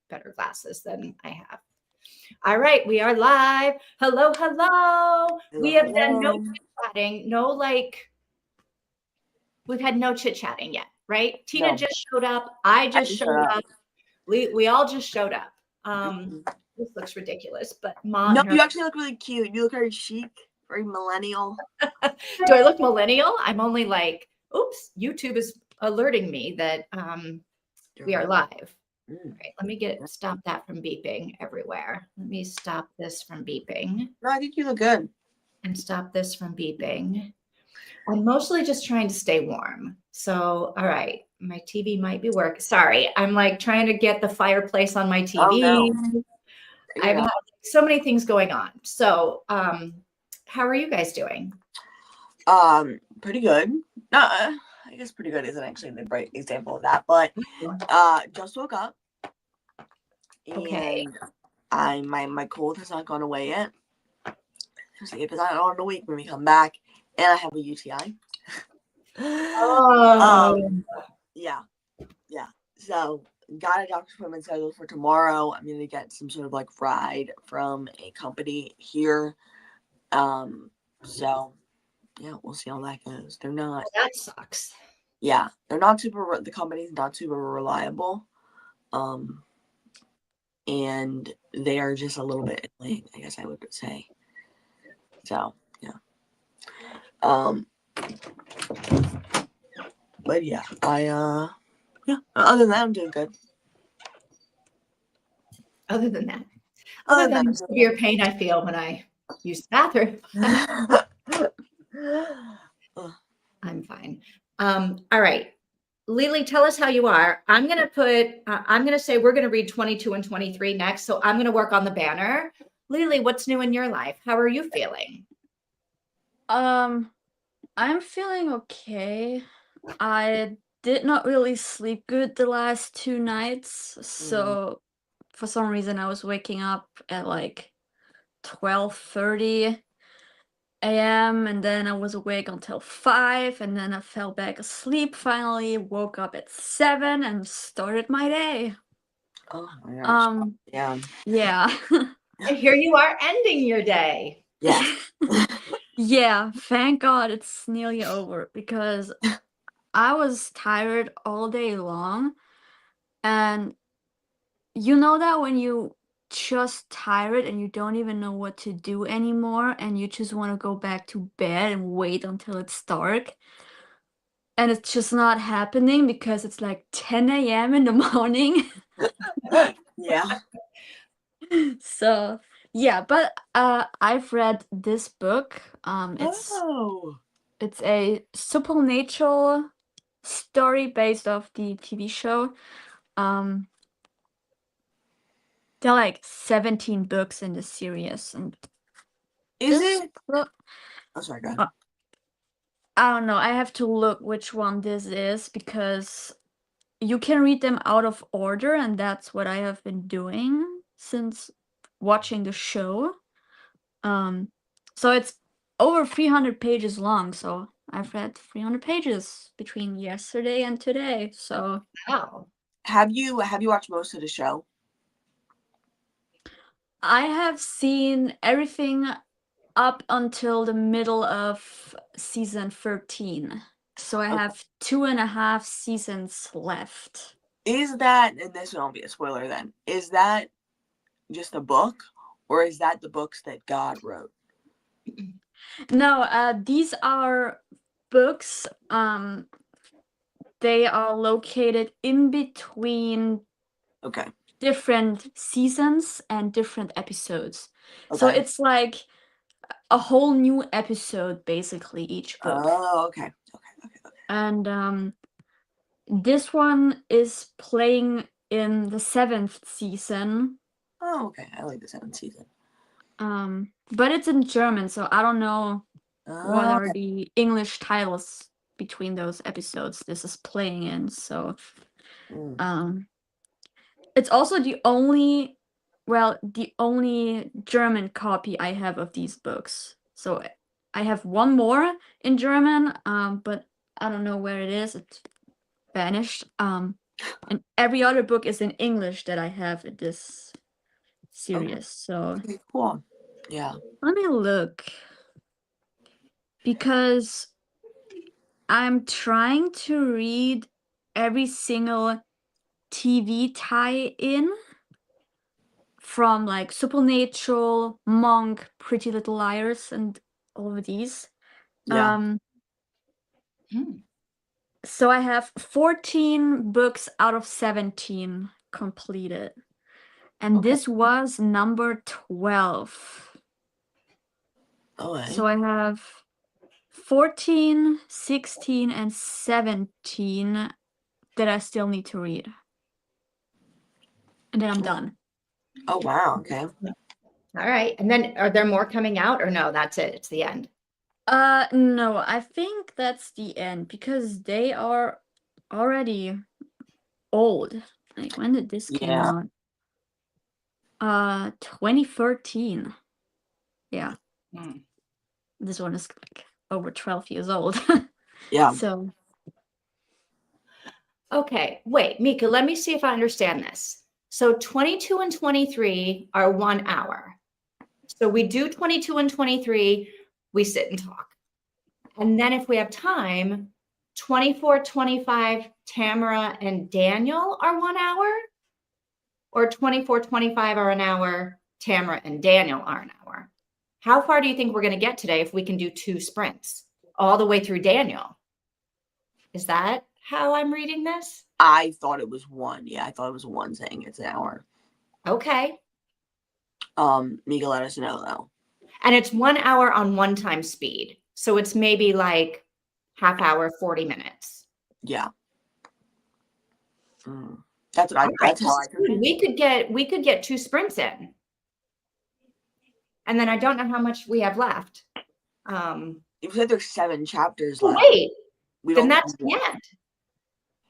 better glasses than I have. All right, we are live. Hello, hello. We have done no chit-chatting, we've had no chit-chatting yet, right? Tina just showed up. I just showed up. We all just showed up. This looks ridiculous, but Mom. No, you actually look really cute. You look very chic, very millennial. Do I look millennial? I'm only like, oops, YouTube is alerting me that we are live. All right, let me stop that from beeping everywhere. Let me stop this from beeping. No, I think you look good. And stop this from beeping. I'm mostly just trying to stay warm. So, all right, my TV might be working. Sorry, I'm like trying to get the fireplace on my TV. Oh, no. I've had so many things going on. So, how are you guys doing? Pretty good. I guess pretty good isn't actually the right example of that, but just woke up. Okay. And my cold has not gone away yet. If it's not on a week when we come back, and I have a UTI. Yeah. So got a doctor's appointment scheduled for tomorrow. I'm gonna get some sort of like ride from a company here. So yeah, we'll see how that goes. They're not. Well, that sucks. Yeah, they're not super. The company's not super reliable. And they are just a little bit late, I guess I would say. So yeah. But yeah, other than that, I'm doing good. Other than the severe pain I feel when I use the bathroom, I'm fine. All right, Lily, tell us how you are. I'm gonna say we're gonna read 22 and 23 next. So I'm gonna work on the banner. Lily, what's new in your life? How are you feeling? I'm feeling okay. I did not really sleep good the last 2 nights, so for some reason I was waking up at like 12:30 a.m. and then I was awake until 5 and then I fell back asleep finally, woke up at 7 and started my day. Oh my gosh. Yeah. And here you are ending your day. Yeah. Yeah, thank God it's nearly over because I was tired all day long. And you know that when you just tired and you don't even know what to do anymore and you just want to go back to bed and wait until it's dark. And it's just not happening because it's like 10 a.m. in the morning. Yeah. So yeah, but I've read this book. It's a supernatural story based off the TV show. There are like 17 books in the series, and is it? Oh, sorry, go ahead. I don't know. I have to look which one this is because you can read them out of order, and that's what I have been doing since watching the show. So it's over 300 pages long. So I've read 300 pages between yesterday and today. So wow. Have you watched most of the show? I have seen everything up until the middle of season 13. So I have 2.5 seasons left. Is that, and this won't be a spoiler then, is that just a book or is that the books that God wrote? No, these are books. They are located in between different seasons and different episodes. So it's like a whole new episode basically each book. Oh, okay. And this one is playing in the 7th season. Oh, okay. I like the 7th season. But it's in German, so I don't know what are the English titles between those episodes this is playing in. So it's also the only German copy I have of these books. So I have one more in German, but I don't know where it is. It's vanished. And every other book is in English that I have in this Okay. series. So Okay, cool. Yeah. let me look. Because I'm trying to read every single TV tie-in from like Supernatural, Monk, Pretty Little Liars, and all of these. Yeah. Hmm. So I have 14 books out of 17 completed. And Okay. this was number 12. Okay. So I have 14, 16, and 17 that I still need to read. And then I'm done. Oh wow. Okay. All right. And then are there more coming out or no? That's it. It's the end. No, I think that's the end because they are already old. Like, when did this came Yeah. out? 2013. Yeah, Hmm. this one is like over 12 years old. Yeah. So, Okay. Wait, Mika, let me see if I understand this. So 22 and 23 are 1 hour. So we do 22 and 23, we sit and talk. And then if we have time, 24, 25, Tamara and Daniel are 1 hour, or 24, 25 are an hour, Tamara and Daniel are an hour. How far do you think we're going to get today if we can do 2 sprints all the way through Daniel? Is that how I'm reading this? I thought it was one. Yeah, I thought it was one saying it's an hour. Okay. Mika let us know though. And it's 1 hour on one-time speed. So it's maybe like half hour, 40 minutes. Yeah. That's what I. All That's right, how I took it. we could get 2 sprints in. And then I don't know how much we have left. You said there's 7 chapters Oh, left. wait, We then don't. that's the end.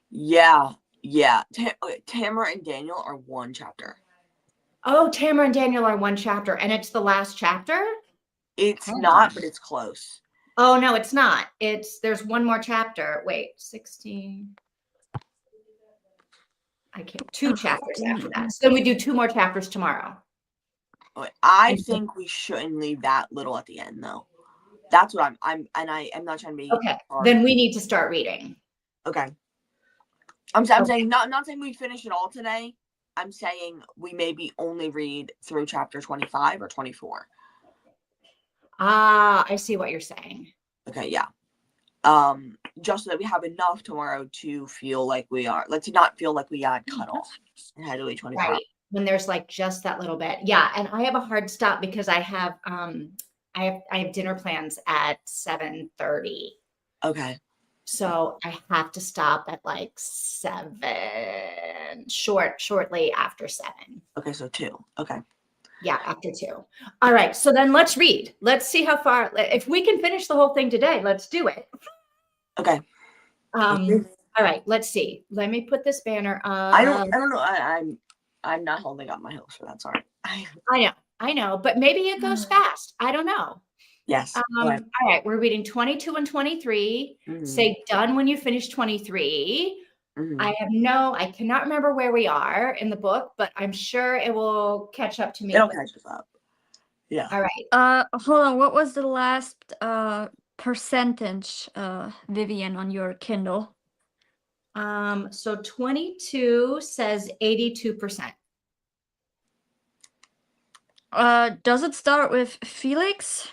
Yeah. Yeah. Okay, Tamara and Daniel are 1 chapter. Oh, Tamara and Daniel are 1 chapter, and it's the last chapter? It's Hold not, on. but it's close. Oh, no, it's not. There's 1 more chapter. Wait, 16. I can't, 2 chapters after that. So then we do 2 more chapters tomorrow. Okay, I And- think we shouldn't leave that little at the end though. That's what I'm not trying to be Okay, hard. then we need to start reading. Okay. I'm Okay. saying not saying we finish it all today. I'm saying we maybe only read through chapter 25 or 24. Ah, I see what you're saying. Okay, yeah. Just so that we have enough tomorrow to feel like we are, like to not feel like we got cut off and had to wait 24 hours. Right. When there's like just that little bit. Yeah. And I have a hard stop because I have dinner plans at 7:30. Okay. So I have to stop at like 7, shortly after 7. Okay, so 2. Okay. Yeah, after 2. All right. So then let's read. Let's see how far, if we can finish the whole thing today, let's do it. Okay. All right, let's see. Let me put this banner up. I don't know. I'm not holding up my hopes for that. Sorry. I know, but maybe it goes fast. I don't know. Yes. All right, we're reading 22 and 23. Say done when you finish 23. I cannot remember where we are in the book, but I'm sure it will catch up to me. It'll catch us up. Yeah. All right. hold on. What was the last percentage, Vivian, on your Kindle? So 22 says 82%. Does it start with Felix?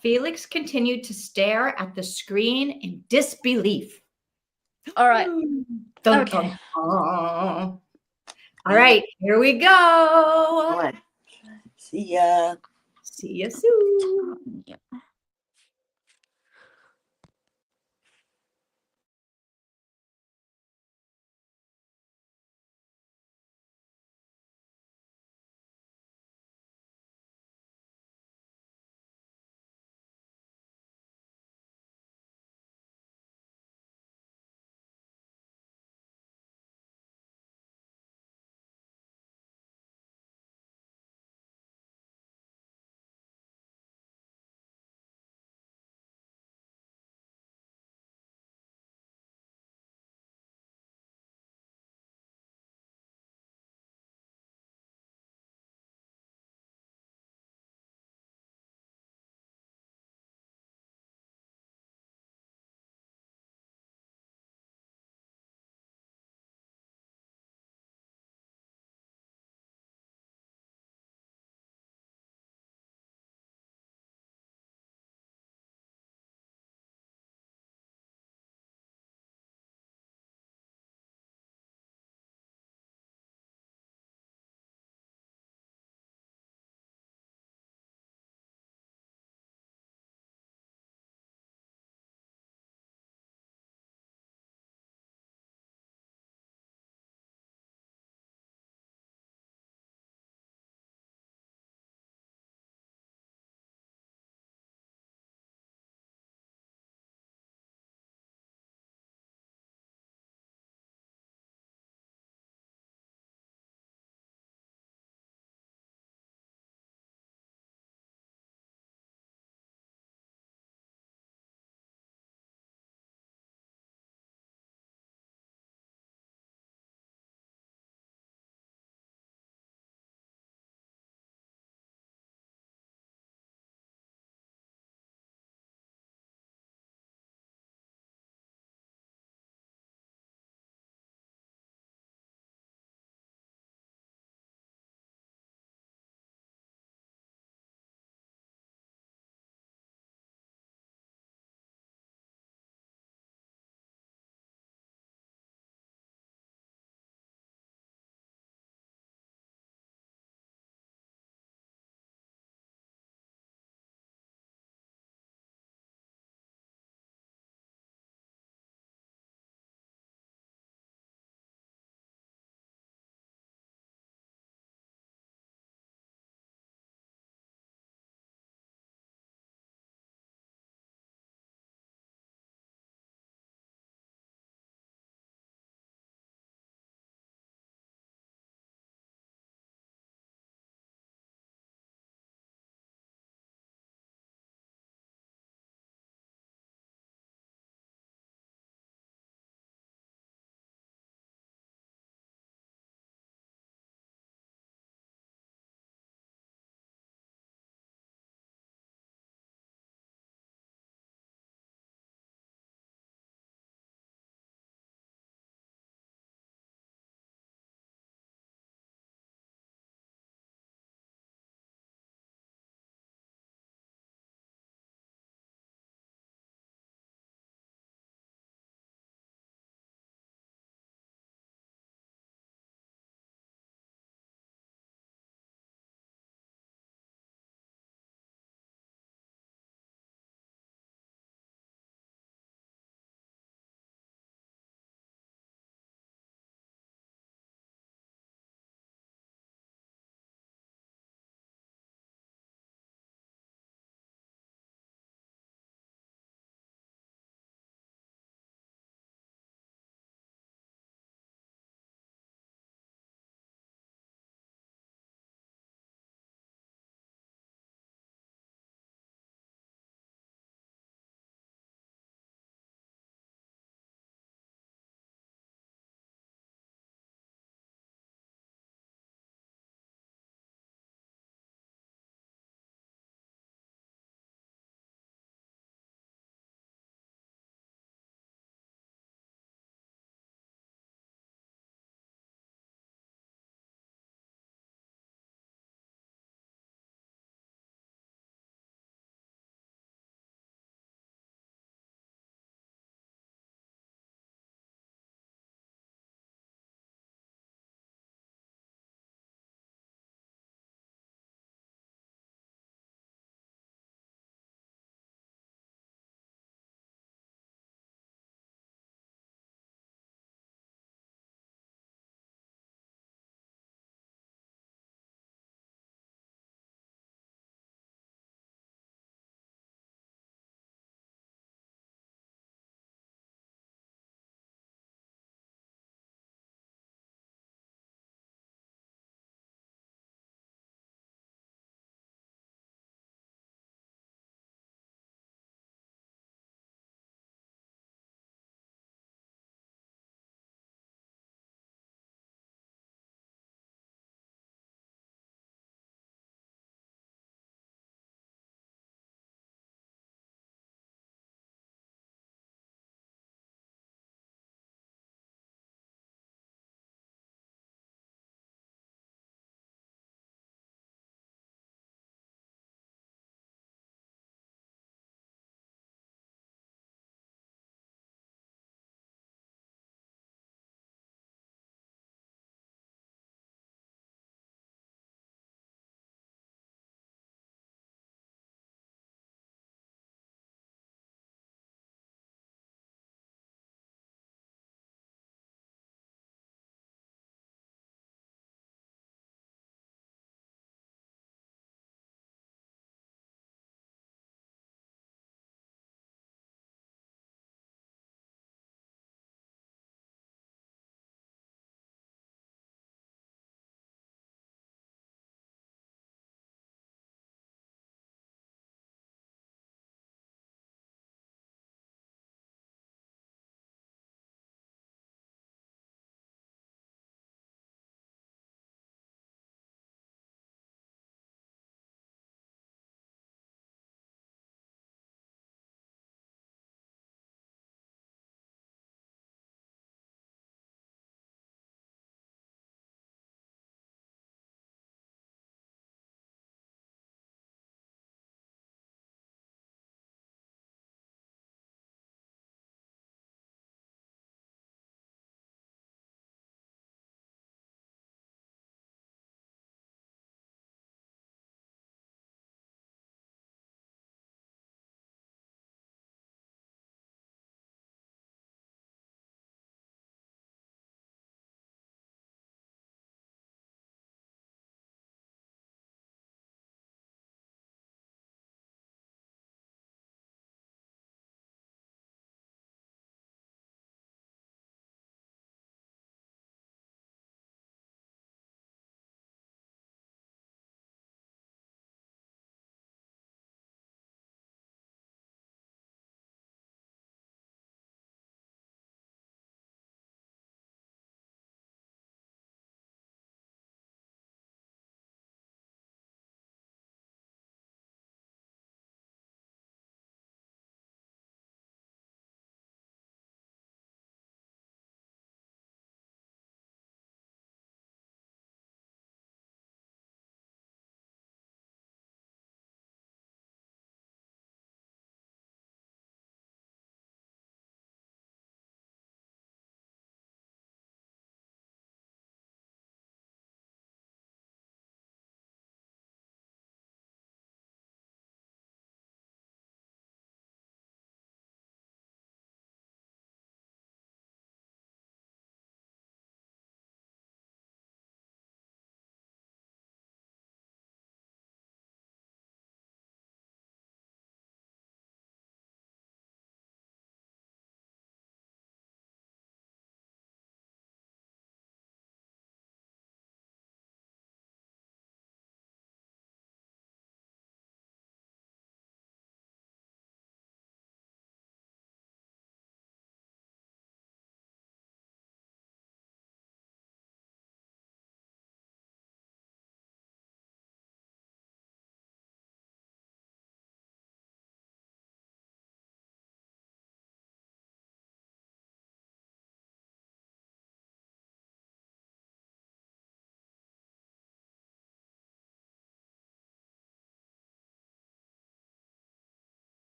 Felix continued to stare at the screen in disbelief. All right. Dun, Okay. dun, dun. All right, here we go. All right. See ya. See you soon. Yeah.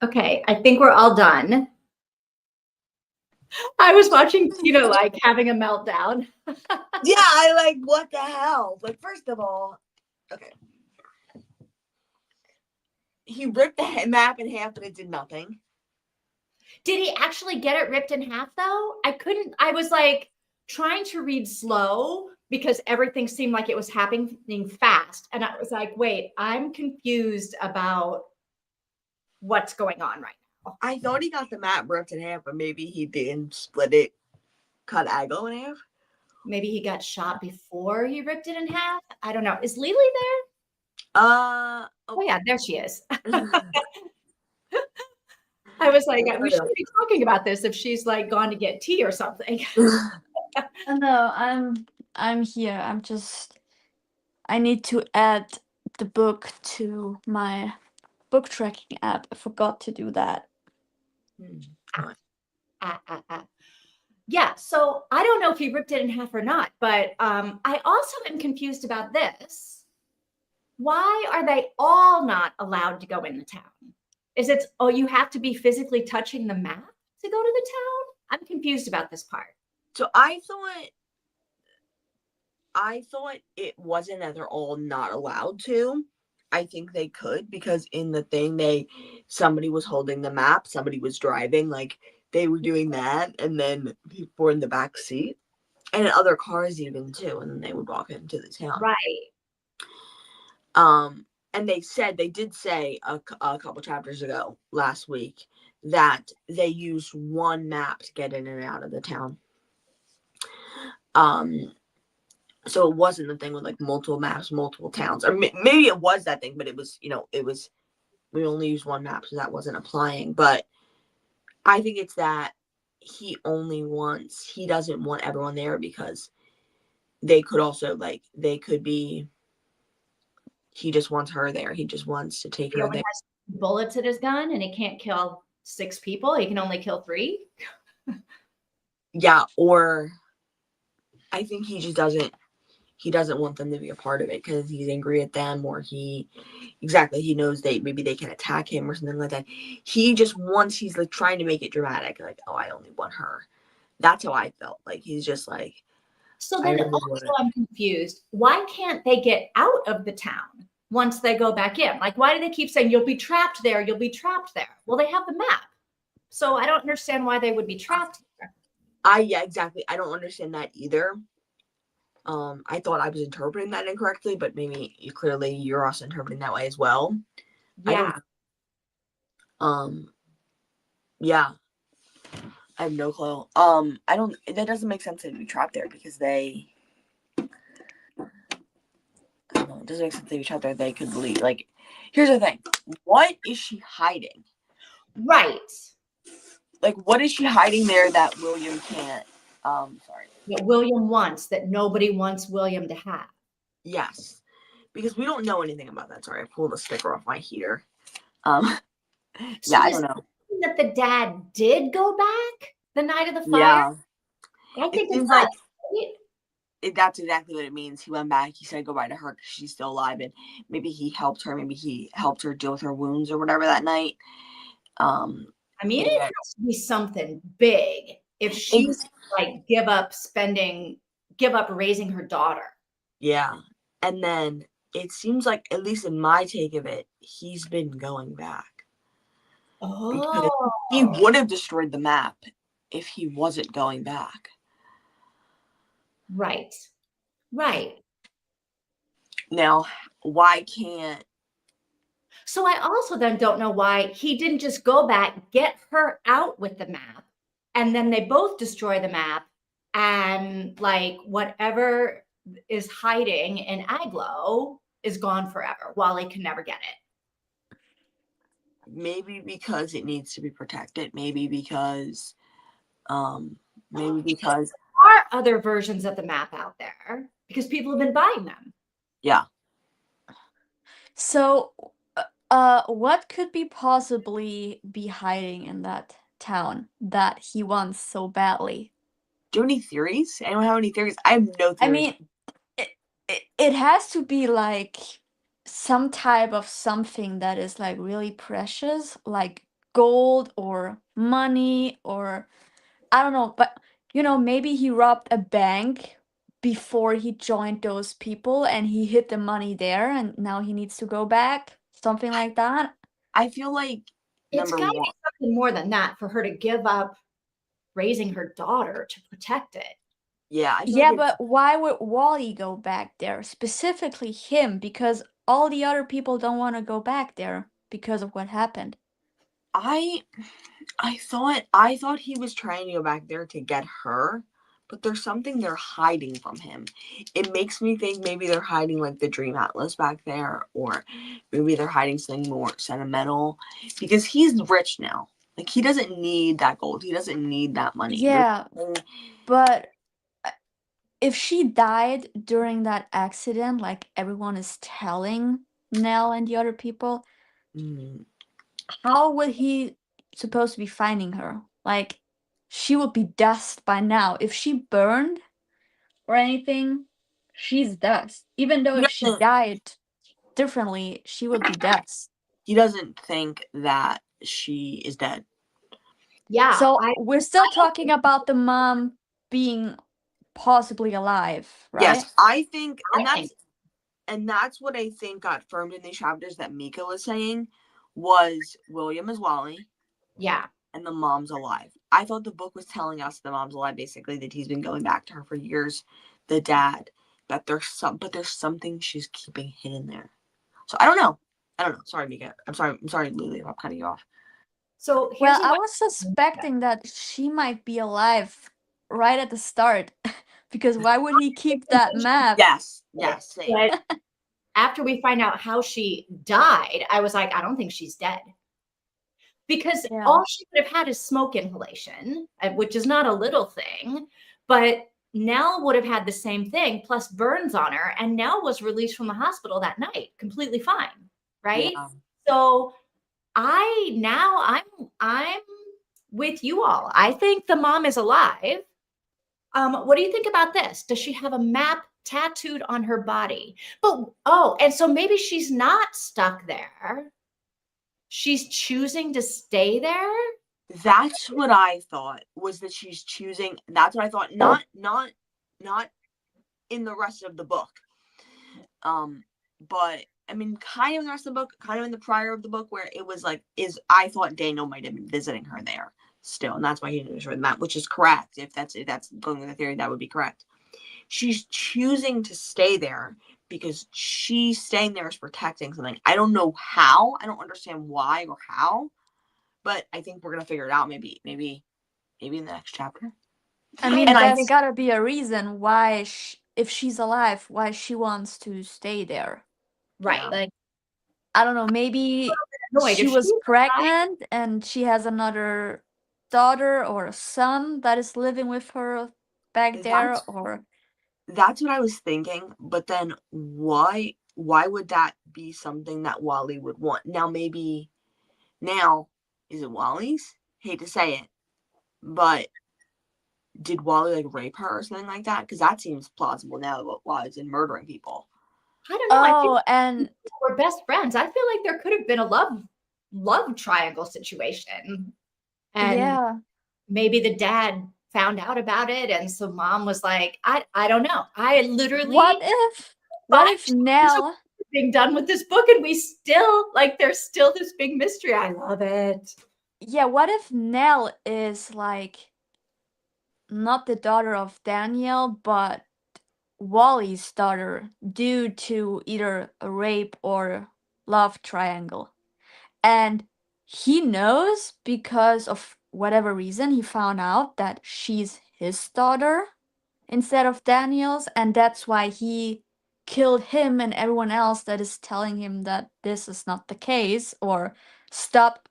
Okay, I think we're all done. I was watching Tina like having a meltdown. Yeah, I like, what the hell? Like, first of all, okay. He ripped the map in half, but it did nothing. Did he actually get it ripped in half though? I was like trying to read slow because everything seemed like it was happening fast. And I was like, wait, I'm confused about what's going on right now. I thought he got the map ripped in half, but maybe he didn't split it, cut Aglo in half. Maybe he got shot before he ripped it in half. I don't know. Is Lily there? Oh yeah, there she is. I was like, we shouldn't be talking about this if she's like gone to get tea or something. No, I'm here. I need to add the book to my book tracking app. I forgot to do that. Yeah, so I don't know if he ripped it in half or not, but I also am confused about this. Why are they all not allowed to go in the town? Is it, oh, you have to be physically touching the map to go to the town? I'm confused about this part. So I thought it wasn't that they're all not allowed to. I think they could, because in the thing somebody was holding the map, somebody was driving, like they were doing that, and then people were in the back seat, and in other cars even too, and then they would walk into the town. Right. And they did say a couple chapters ago last week that they used one map to get in and out of the town. So it wasn't the thing with like multiple maps, multiple towns, or maybe it was that thing, but it was, we only used one map, so that wasn't applying. But I think it's that he doesn't want everyone there, because they could also, like, he just wants her there. He just wants to take her there. Has bullets at his gun and he can't kill 6 people. He can only kill 3. Yeah, or I think he just doesn't want them to be a part of it because he's angry at them, or he knows maybe they can attack him or something like that. He's like trying to make it dramatic, like, oh, I only want her. That's how I felt. Like, he's just like, so then also I'm confused. Why can't they get out of the town once they go back in? Like, why do they keep saying you'll be trapped there? You'll be trapped there. Well, they have the map. So I don't understand why they would be trapped there. Yeah, exactly. I don't understand that either. I thought I was interpreting that incorrectly, but maybe you're also interpreting that way as well. Yeah. Yeah. I have no clue. That doesn't make sense to be trapped there, because it doesn't make sense to be trapped there. They could leave. Like, here's the thing. What is she hiding? Right. Like, what is she hiding there that William can't, That William wants, that nobody wants William to have. Yes. Because we don't know anything about that. Sorry, I pulled a sticker off my heater. So I don't know. That the dad did go back the night of the fire? Yeah. I think it seems like that's exactly what it means. He went back. He said goodbye to her because she's still alive, and maybe he helped her. Maybe he helped her deal with her wounds or whatever that night. I mean, it has to be something big if she's like give up raising her daughter. Yeah. And then it seems like, at least in my take of it, he's been going back. Oh. Because he would have destroyed the map if he wasn't going back. Right. Right. Now, why can't... So I also then don't know why he didn't just go back, get her out with the map, and then they both destroy the map, and like whatever is hiding in Aglo is gone forever. Wally can never get it. Maybe because it needs to be protected. Maybe because there are other versions of the map out there because people have been buying them. Yeah. So what could be possibly be hiding in that town that he wants so badly? Do you have any theories? Anyone have any theories? I have no theories. I mean, it has to be like some type of something that is like really precious, like gold or money, or I don't know, but maybe he robbed a bank before he joined those people and he hid the money there and now he needs to go back. Something like that. I feel like It's number got to one. be something more than that for her to give up raising her daughter to protect it. Yeah, I feel Yeah, like but why would Wally go back there? Specifically him, because all the other people don't want to go back there because of what happened. I thought he was trying to go back there to get her, but there's something they're hiding from him. It makes me think maybe they're hiding like the Dream Atlas back there, or maybe they're hiding something more sentimental because he's rich now. Like he doesn't need that gold. He doesn't need that money. Yeah, but if she died during that accident, like everyone is telling Nell and the other people, Mm, how would he supposed to be finding her? Like, she would be dust by now. If she burned or anything, she's dust. Even though he if she doesn't. died differently, she would be dust. He doesn't think that she is dead. Yeah, So I we're still talking about the mom being possibly alive, right? Yes, I think, and I think that's what I think got firmed in these chapters that Mika was saying was William is Wally yeah. and the mom's alive. I thought the book was telling us the mom's alive, basically, that he's been going back to her for years, the dad, but there's something she's keeping hidden there. So I don't know. Sorry, Mika. I'm sorry, Lily, if I'm cutting you off. So Well, here's I what was suspecting that she might be alive right at the start. Because why would he keep that map? Yes, same. but after we find out how she died, I was like, I don't think she's dead. Because Yeah. all she would have had is smoke inhalation, which is not a little thing. But Nell would have had the same thing, plus burns on her, and Nell was released from the hospital that night, completely fine, right? Yeah. So I'm with you all. I think the mom is alive. What do you think about this? Does she have a map tattooed on her body? And so maybe she's not stuck there. She's choosing to stay there. That's what I thought, was that she's choosing. That's what I thought. Not in the rest of the book. But I mean, kind of in the rest of the book, kind of in the prior of the book, where it was like, I thought Daniel might have been visiting her there still, and that's why he didn't show the map, which is correct. If that's going with the theory, that would be correct. She's choosing to stay there because she's staying there is protecting something. I don't know how. I don't understand why or how, but I think we're gonna figure it out. Maybe in the next chapter. I mean, And I there's think gotta be a reason why, if she's alive, why she wants to stay there. Right. Like, I don't know, maybe Annoyed. she If was she's alive, pregnant and she has another daughter or a son that is living with her back there, or that's what I was thinking. But then why would that be something that Wally would want? Now is it Wally's? Hate to say it, but did Wally like rape her or something like that? Because that seems plausible now that Wally's in murdering people. I don't know. I oh, think and we're best friends. I feel like there could have been a love triangle situation. And yeah, maybe the dad found out about it. And so mom was like, I don't know. I literally what if Nell, being done with this book and we still like there's still this big mystery. I love it. yeah, what if Nell is like not the daughter of Daniel, but Wally's daughter due to either a rape or love triangle. And he knows because of whatever reason he found out that she's his daughter instead of Daniel's, and that's why he killed him and everyone else that is telling him that this is not the case, or stop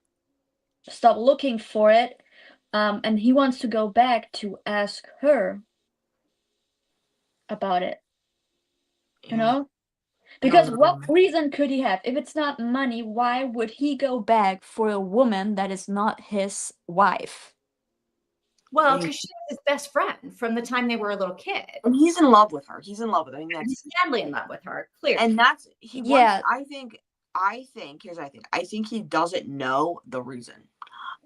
looking for it. And he wants to go back to ask her about it, you know? I don't Because what know. reason could he have? If it's not money, why would he go back for a woman that is not his wife? Well, because she was his best friend from the time they were a little kid. And he's in love with her. He's in love with her. I mean, He's madly in love with her, clearly. and that's Yeah. I think here's what I think. I think he doesn't know the reason.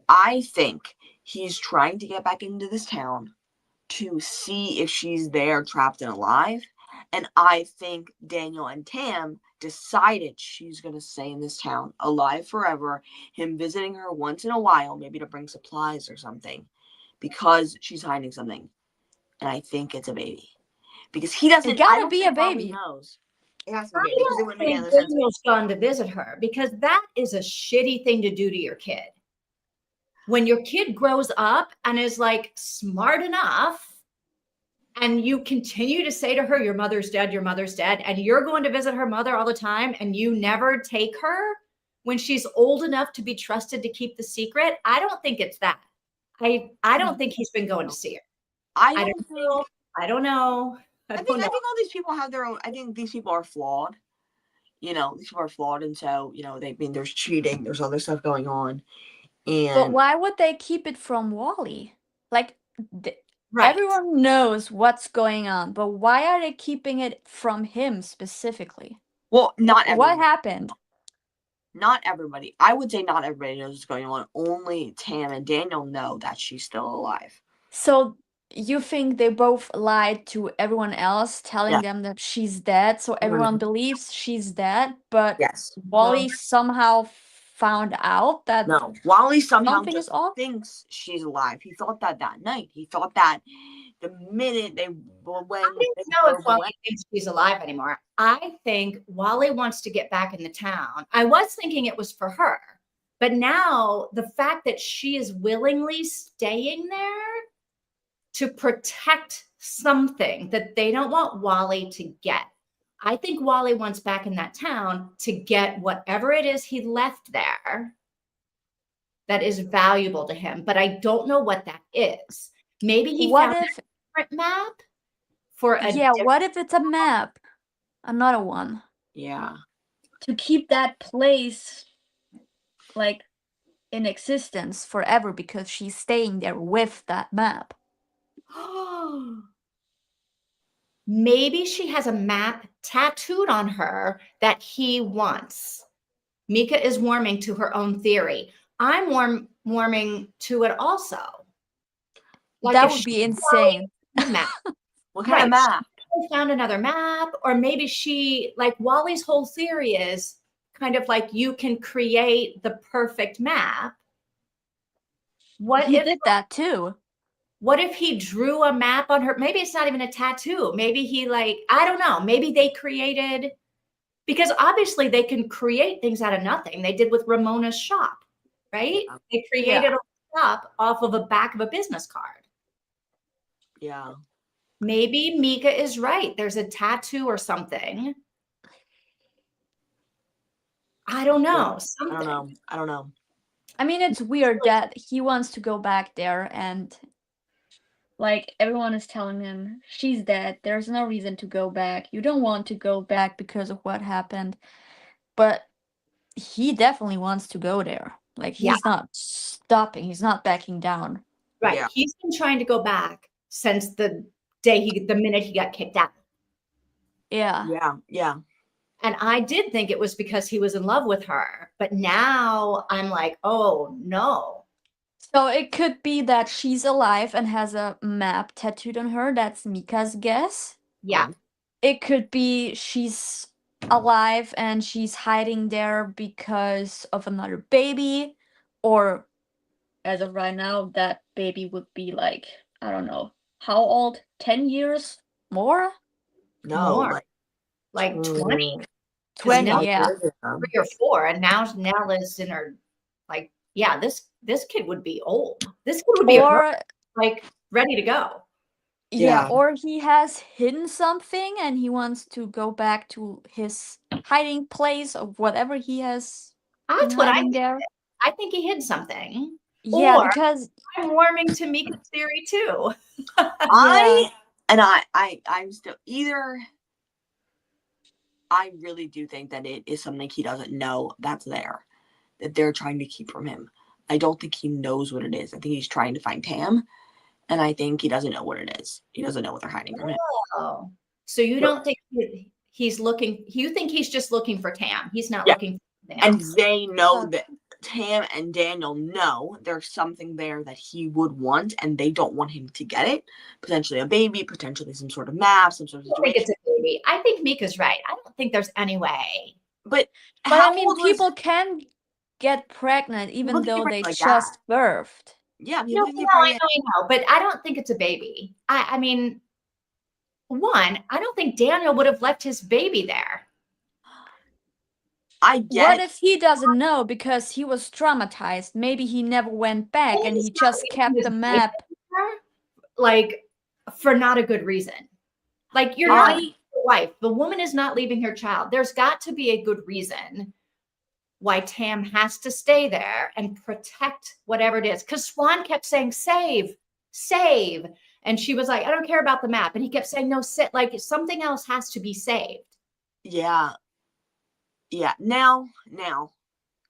I think he's trying to get back into this town to see if she's there trapped and alive. And I think Daniel and Tam decided she's going to stay in this town alive forever, him visiting her once in a while, maybe to bring supplies or something, because she's hiding something. And I think it's a baby. Because he doesn't, It gotta I don't be a think Bobby baby. knows. It has to I be a baby because it don't wouldn't make any think other sense. Daniel's gone to visit her, because that is a shitty thing to do to your kid. When your kid grows up and is like smart enough, and you continue to say to her, your mother's dead, and you're going to visit her mother all the time, and you never take her when she's old enough to be trusted to keep the secret, I don't think it's that. I don't think he's been going to see her. I I don't don't think. know. I don't know. I think all these people have their own. I think these people are flawed. These people are flawed, and so there's cheating, there's other stuff going on, But and why would they keep it from Wally? Like, Right. everyone knows what's going on, but why are they keeping it from him specifically? well, not What everybody. happened? Not everybody. I would say not everybody knows what's going on. Only Tam and Daniel know that she's still alive. So you think they both lied to everyone else, telling Yeah. them that she's dead, so everyone believes she's dead, but Yes. Wally somehow found out that No. Wally somehow something is just off? thinks she's alive. He thought that night. He thought that the minute they when I don't they know if drove Wally away. thinks she's alive anymore. I think Wally wants to get back in the town. I was thinking it was for her, but now the fact that she is willingly staying there to protect something that they don't want Wally to get. I think Wally wants back in that town to get whatever it is he left there that is valuable to him, but I don't know what that is. Maybe he What found if, a different map for a yeah, different. what if it's a map? Another one. Yeah. To keep that place, like, in existence forever because she's staying there with that map. Maybe she has a map tattooed on her that he wants. Mika is warming to her own theory. I'm warming to it also. That would be insane. Map. What kind of map? She found another map, or maybe she, like Wally's whole theory is kind of like you can create the perfect map. He did that too. What if he drew a map on her? Maybe it's not even a tattoo. Maybe he I don't know. Maybe they created, because obviously they can create things out of nothing. They did with Ramona's shop, right? Yeah. They created a shop off of the back of a business card. Yeah. Maybe Mika is right. There's a tattoo or something. I don't know. Something. I don't know. I mean, it's weird that he wants to go back there and, like, everyone is telling him she's dead. There's no reason to go back. You don't want to go back because of what happened. But he definitely wants to go there. Like, he's not stopping. He's not backing down. Right. Yeah. He's been trying to go back since the minute he got kicked out. Yeah. Yeah. Yeah. And I did think it was because he was in love with her. But now I'm like, oh, no. So it could be that she's alive and has a map tattooed on her. That's Mika's guess. Yeah. It could be she's alive and she's hiding there because of another baby. Or, as of right now, that baby would be like, I don't know, how old? 10 years more? No. More. Like 20. 20, now yeah. 3 or 4, and now Liz in her, like, yeah, this kid would be old. This kid would be like ready to go. Yeah, or he has hidden something and he wants to go back to his hiding place of whatever he has That's been what I hiding think. there. I think he hid something. Yeah, Or because I'm warming to Mika's theory too. I'm still either. I really do think that it is something he doesn't know that's there, that they're trying to keep from him. I don't think he knows what it is. I think he's trying to find Tam, and I think he doesn't know what it is. He doesn't know what they're hiding from him. Oh, so you don't think he's looking? You think he's just looking for Tam? He's not looking for anything And else. they know that Tam and Daniel know there's something there that he would want, and they don't want him to get it. Potentially a baby, potentially some sort of map, some sort of I think situation. it's a baby. I think Mika's right. I don't think there's any way. But But how I mean, old was people can get pregnant people even can get though pregnant they like just that? birthed. Yeah, No, people can get I pregnant. know, but I don't think it's a baby. I mean, one, I don't think Daniel would have left his baby there. I What get if he doesn't know because he was traumatized? Maybe he never went back and He's he not just leaving kept his the baby map. there, like, for not a good reason. Like, you're Yeah. not leaving your wife. The woman is not leaving her child. There's got to be a good reason why Tam has to stay there and protect whatever it is. Because Swan kept saying, save, save. And she was like, I don't care about the map. And he kept saying, no, sit. Like, something else has to be saved. Yeah. Yeah. Now,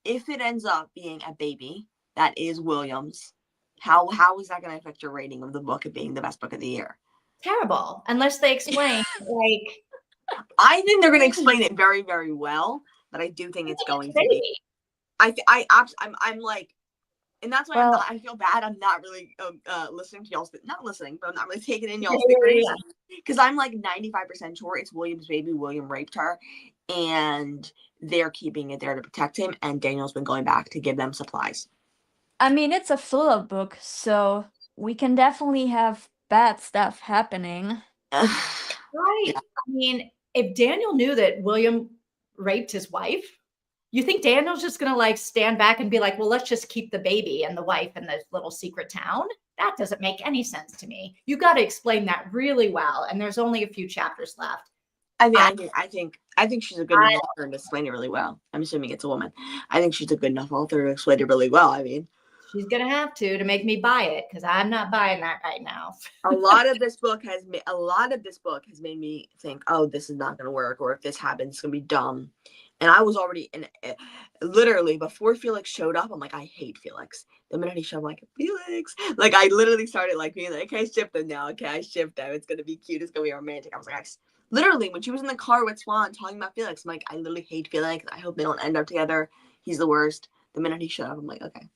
if it ends up being a baby that is Williams, how is that going to affect your rating of the book of being the best book of the year? Terrible. Unless they explain, like, I think they're going to explain it very, very well, but I do think it's going to be. baby. I'm like, and that's why Well, I feel bad. I'm not really listening to y'all's, not listening, but I'm not really taking in y'all's Yeah, theories yeah. because I'm like 95% sure it's William's baby. William raped her, and they're keeping it there to protect him. And Daniel's been going back to give them supplies. I mean, it's a thriller book, so we can definitely have bad stuff happening. Right. I mean, if Daniel knew that William raped his wife, you think Daniel's just going to like stand back and be like, well, let's just keep the baby and the wife in this little secret town? That doesn't make any sense to me. You got to explain that really well. And there's only a few chapters left. I think she's a good enough author to explain it really well. I'm assuming it's a woman. I think she's a good enough author to explain it really well. I mean, She's going to have to make me buy it because I'm not buying that right now. a lot of this book has made me think, oh, this is not going to work, or if this happens, it's going to be dumb. And I was already literally before Felix showed up, I'm like, I hate Felix. The minute he showed up, I'm like, Felix, like I literally started like being like, okay, I ship them now. Okay, I ship them. It's going to be cute. It's going to be romantic. I was like, literally when she was in the car with Swan talking about Felix, I'm like, I literally hate Felix. I hope they don't end up together. He's the worst. The minute he showed up, I'm like, okay.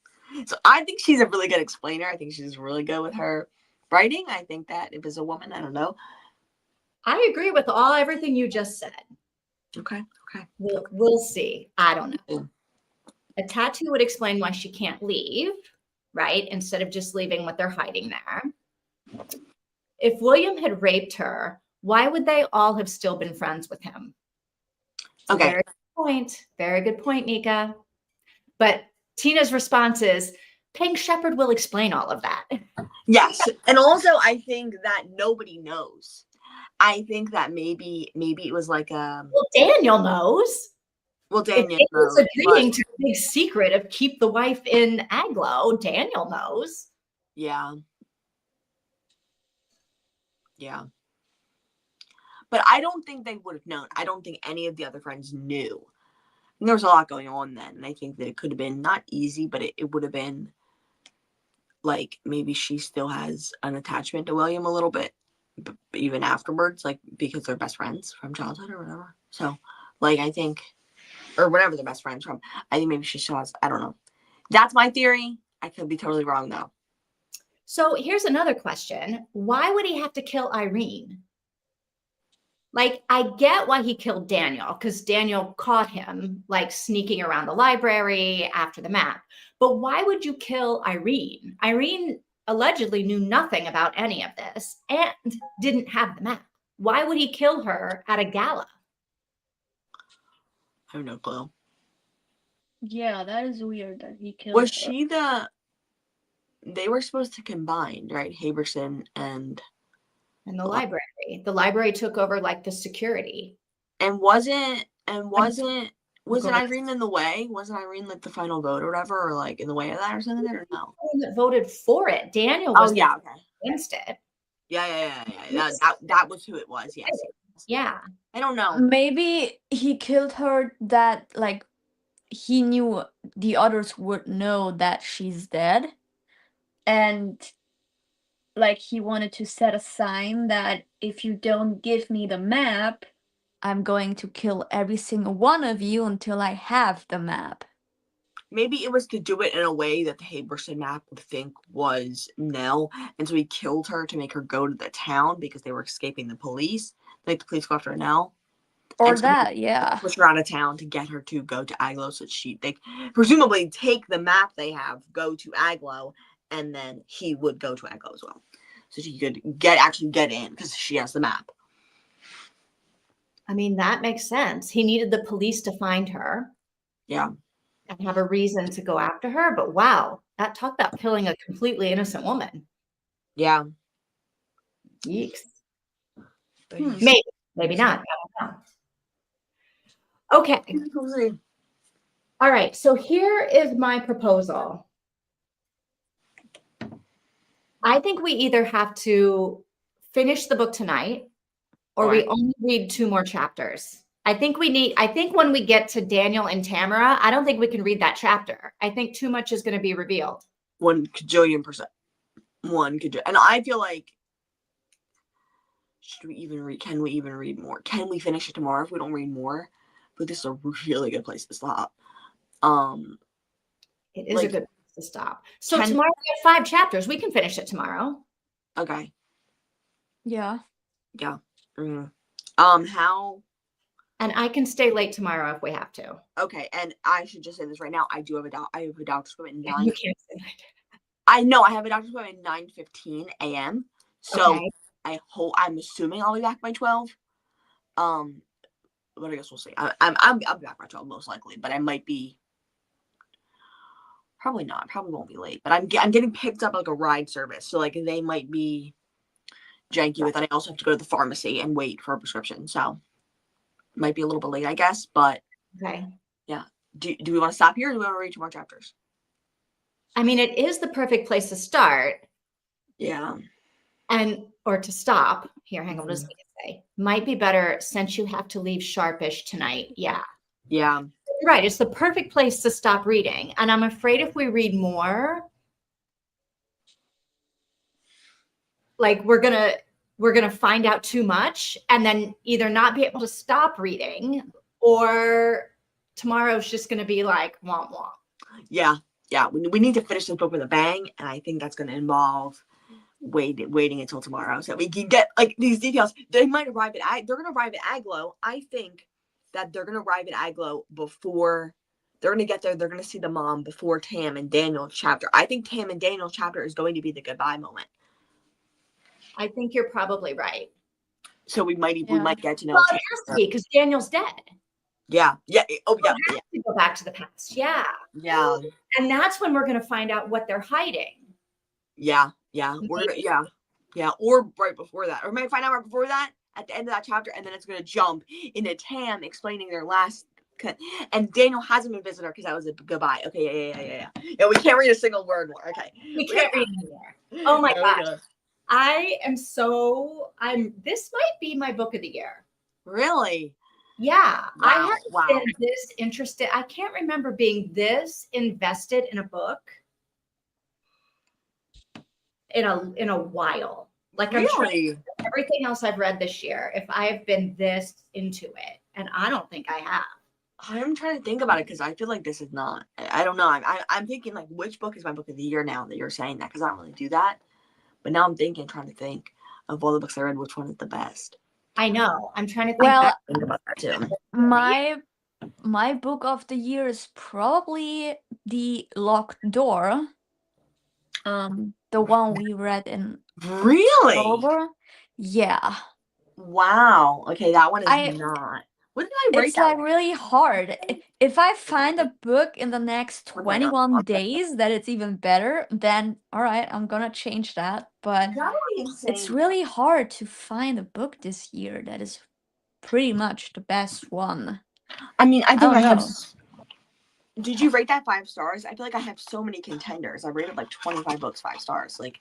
So I think she's a really good explainer. I think she's really good with her writing. I think that if it's a woman, I don't know. I agree with everything you just said. Okay. We'll see. I don't know. Yeah. A tattoo would explain why she can't leave, right? Instead of just leaving what they're hiding there. If William had raped her, why would they all have still been friends with him? Okay. Very good point. Very good point, Nika. But Tina's response is, Peng Shepherd will explain all of that. Yes. And also I think that nobody knows. I think that maybe it was like Well, Daniel knows. well, Daniel If knows, Daniel's agreeing but to the big secret of keep the wife in Aglo, Daniel knows. yeah. But I don't think they would have known. I don't think any of the other friends knew. And there was a lot going on then. And I think that it could have been not easy, but it would have been like maybe she still has an attachment to William a little bit, even afterwards, like because they're best friends from childhood or whatever. So, like, I think, or whatever they're best friends from, I think maybe she still has, I don't know. That's my theory. I could be totally wrong, though. So here's another question. Why would he have to kill Irene? Like, I get why he killed Daniel, because Daniel caught him, like, sneaking around the library after the map. But why would you kill Irene? Irene allegedly knew nothing about any of this and didn't have the map. Why would he kill her at a gala? I have no clue. Yeah, that is weird that he killed Was her. she they were supposed to combine, right? Haberson and In the library. The library took over, like, the security. wasn't Go Irene in the way? Wasn't Irene like the final vote or whatever, or like in the way of that or something? Or no? That voted for it. Daniel was yeah, okay. against it. Yeah. That was who it was. Yes. Yeah. I don't know. Maybe he killed her that like he knew the others would know that she's dead, and like he wanted to set a sign that if you don't give me the map, I'm going to kill every single one of you until I have the map. maybe it was to do it in a way that the Haberson map would think was Nell, and so he killed her to make her go to the town because they were escaping the police. Like the police go after Nell. Or And so that, yeah. push her out of town to get her to go to Aglo, so they presumably take the map they have, go to Aglo, and then he would go to Aglo as well, so she could actually get in because she has the map. I mean, that makes sense. He needed the police to find her. Yeah. And have a reason to go after her. But wow, that talk about killing a completely innocent woman. Yeah. Yeeks. Hmm. Maybe not. I don't know. Okay. All right. So here is my proposal. I think we either have to finish the book tonight or we only read 2 more chapters. I think when we get to Daniel and Tamara, I don't think we can read that chapter. I think too much is going to be revealed. 1 cajillion %. 1 cajillion. And I feel like, can we even read more? Can we finish it tomorrow if we don't read more? But this is a really good place to stop. It is a good place to stop. So tomorrow we have 5 chapters. We can finish it tomorrow. Okay. Yeah. Yeah. How? And I can stay late tomorrow if we have to. Okay, and I should just say this right now. I have a doctor's appointment at 9. You can't say late. I know I have a doctor's appointment at 9:15 a.m. So Okay. I'm assuming I'll be back by 12. But I guess we'll see. I'll be back by 12 most likely, but I might be. Probably not. Probably won't be late. But I'm getting picked up like a ride service, so like they might be janky with it. I also have to go to the pharmacy and wait for a prescription, so might be a little bit late, I guess. But Okay. yeah. Do we want to stop here, or do we want to read 2 more chapters? I mean, it is the perfect place to start. Yeah. Or to stop. Here, hang on. What does it say? Might be better since you have to leave sharpish tonight. Yeah. Yeah. You're right. It's the perfect place to stop reading. And I'm afraid if we read more, like we're gonna find out too much and then either not be able to stop reading, or tomorrow's just gonna be like womp womp. Yeah. We need to finish this book with a bang, and I think that's going to involve waiting until tomorrow so we can get like these details. They might arrive at they're going to arrive at Aglo. I think that they're going to arrive at Aglo before they're going to get there. They're going to see the mom before Tam and Daniel's chapter. I think Tam and Daniel's chapter is going to be the goodbye moment. I think you're probably right. So we might get to know. Well, it has to be because Daniel's dead. Yeah. Oh, yeah. To go back to the past. Yeah. And that's when we're going to find out what they're hiding. Yeah. Or right before that, or might find out right before that at the end of that chapter, and then it's going to jump into Tam explaining their last. And Daniel hasn't been visitor because that was a goodbye. Okay. Yeah. We can't read a single word more. Okay. We can't read anymore. Oh my gosh. This might be my book of the year. Really? Yeah. Wow. I haven't been this interested. I can't remember being this invested in a book in a while. Like really? I'm trying everything else I've read this year, if I've been this into it. And I don't think I have. I'm trying to think about it because I feel like this is not. I don't know. I'm thinking like which book is my book of the year now that you're saying that, because I don't really do that. But now I'm trying to think of all the books I read, which one is the best. I know. I'm trying to think, think about that too. My book of the year is probably The Locked Door. The one we read in October. Yeah. Wow. Okay, that one is not. What did I write? It's like really hard. If I find a book in the next 21 days that it's even better, then all right, I'm gonna change that. But it's really hard to find a book this year that is pretty much the best one. I mean, I think I have. know. Did you rate that 5 stars? I feel like I have so many contenders. I rated like 25 books 5 stars. Like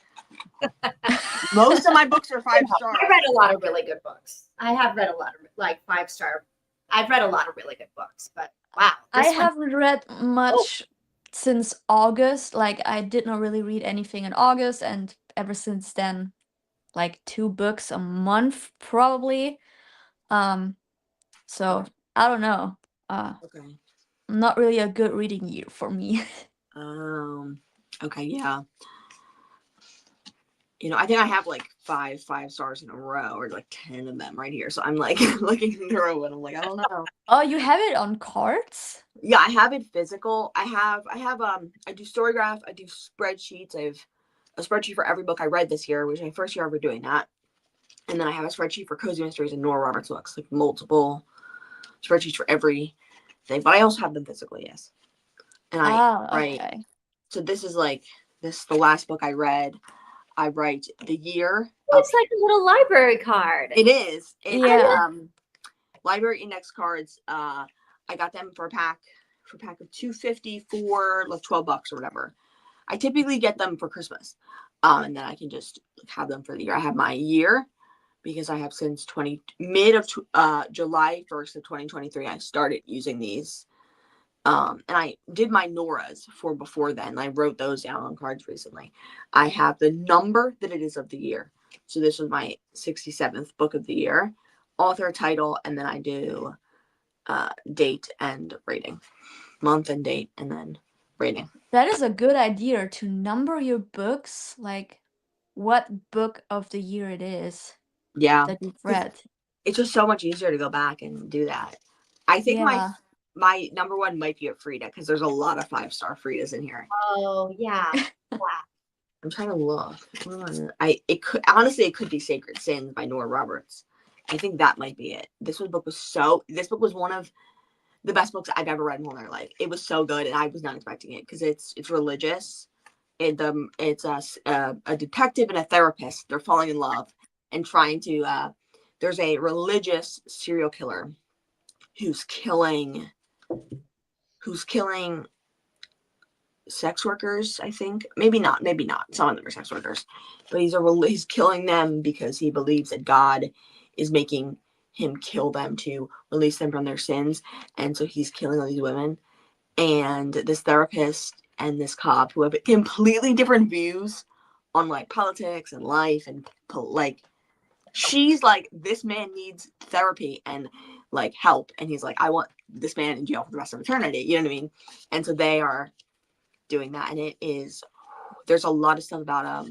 most of my books are 5 stars. I read a lot of really good books. I have read a lot of like 5-star. I've read a lot of really good books, but wow. I haven't read much since August. Like I did not really read anything in August, and ever since then, like 2 books a month probably. So I don't know. Okay. not really a good reading year for me. Okay, yeah. I think I have like five stars in a row, or like 10 of them right here. So I'm like looking through and I'm like, I don't know. Oh, you have it on cards? Yeah, I have it physical. I do Storygraph, I do spreadsheets. I have a spreadsheet for every book I read this year, which is my first year ever doing that. And then I have a spreadsheet for Cozy Mysteries and Nora Roberts books, like multiple spreadsheets for every thing. But I also have them physically, yes. And I write. Okay. So this is the last book I read. I write the year. It's like a little library card. It is. It's Yeah. library index cards. I got them for a pack of 250 for like $12 or whatever. I typically get them for Christmas. And then I can just have them for the year. I have my year because I have since July 1st of 2023 I started using these. And I did my Noras for before then. I wrote those down on cards recently. I have the number that it is of the year. So this was my 67th book of the year, author, title, and then I do date and rating, month and date, and then rating. That is a good idea to number your books, like what book of the year it is Yeah, that you've read. it's just so much easier to go back and do that. I think Yeah. my number one might be a Frida, because there's a lot of 5-star Fridas in here. Oh, yeah. I'm trying to look. It could be Sacred Sins by Nora Roberts. I think that might be it. This book was one of the best books I've ever read in my entire life. It was so good, and I was not expecting it because it's religious. It's a detective and a therapist. They're falling in love and trying to. There's a religious serial killer who's killing sex workers. I think maybe not. Some of them are sex workers, but he's killing them because he believes that God is making him kill them to release them from their sins, and so he's killing all these women. And this therapist and this cop, who have completely different views on like politics and life, and like she's like, this man needs therapy and like help, and he's like, I want this man in jail for the rest of eternity, you know what I mean? And so they are doing that, and there's a lot of stuff about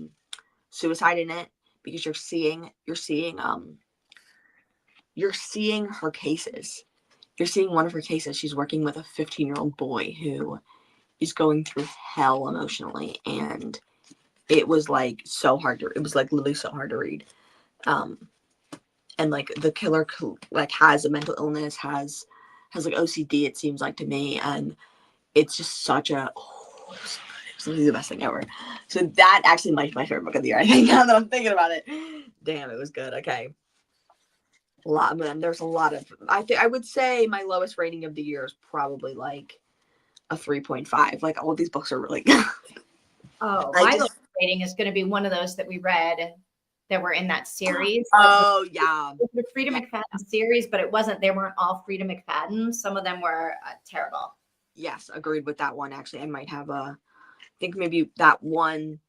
suicide in it, because you're seeing her cases. You're seeing one of her cases. She's working with a 15-year-old boy who is going through hell emotionally, and it was like literally so hard to read. And like the killer like has a mental illness, has like OCD, it seems like to me, and it's just such a it was literally the best thing ever. So that actually might be my favorite book of the year, I think, now that I'm thinking about it. Damn, it was good. Okay. There's a lot of, I would say my lowest rating of the year is probably like a 3.5. Like, all of these books are really good. Oh, my lowest rating is going to be one of those that we read that were in that series. Oh, yeah. The Frida McFadden series, but they weren't all Frida McFadden. Some of them were terrible. Yes, agreed with that one. Actually, I might have I think maybe that one,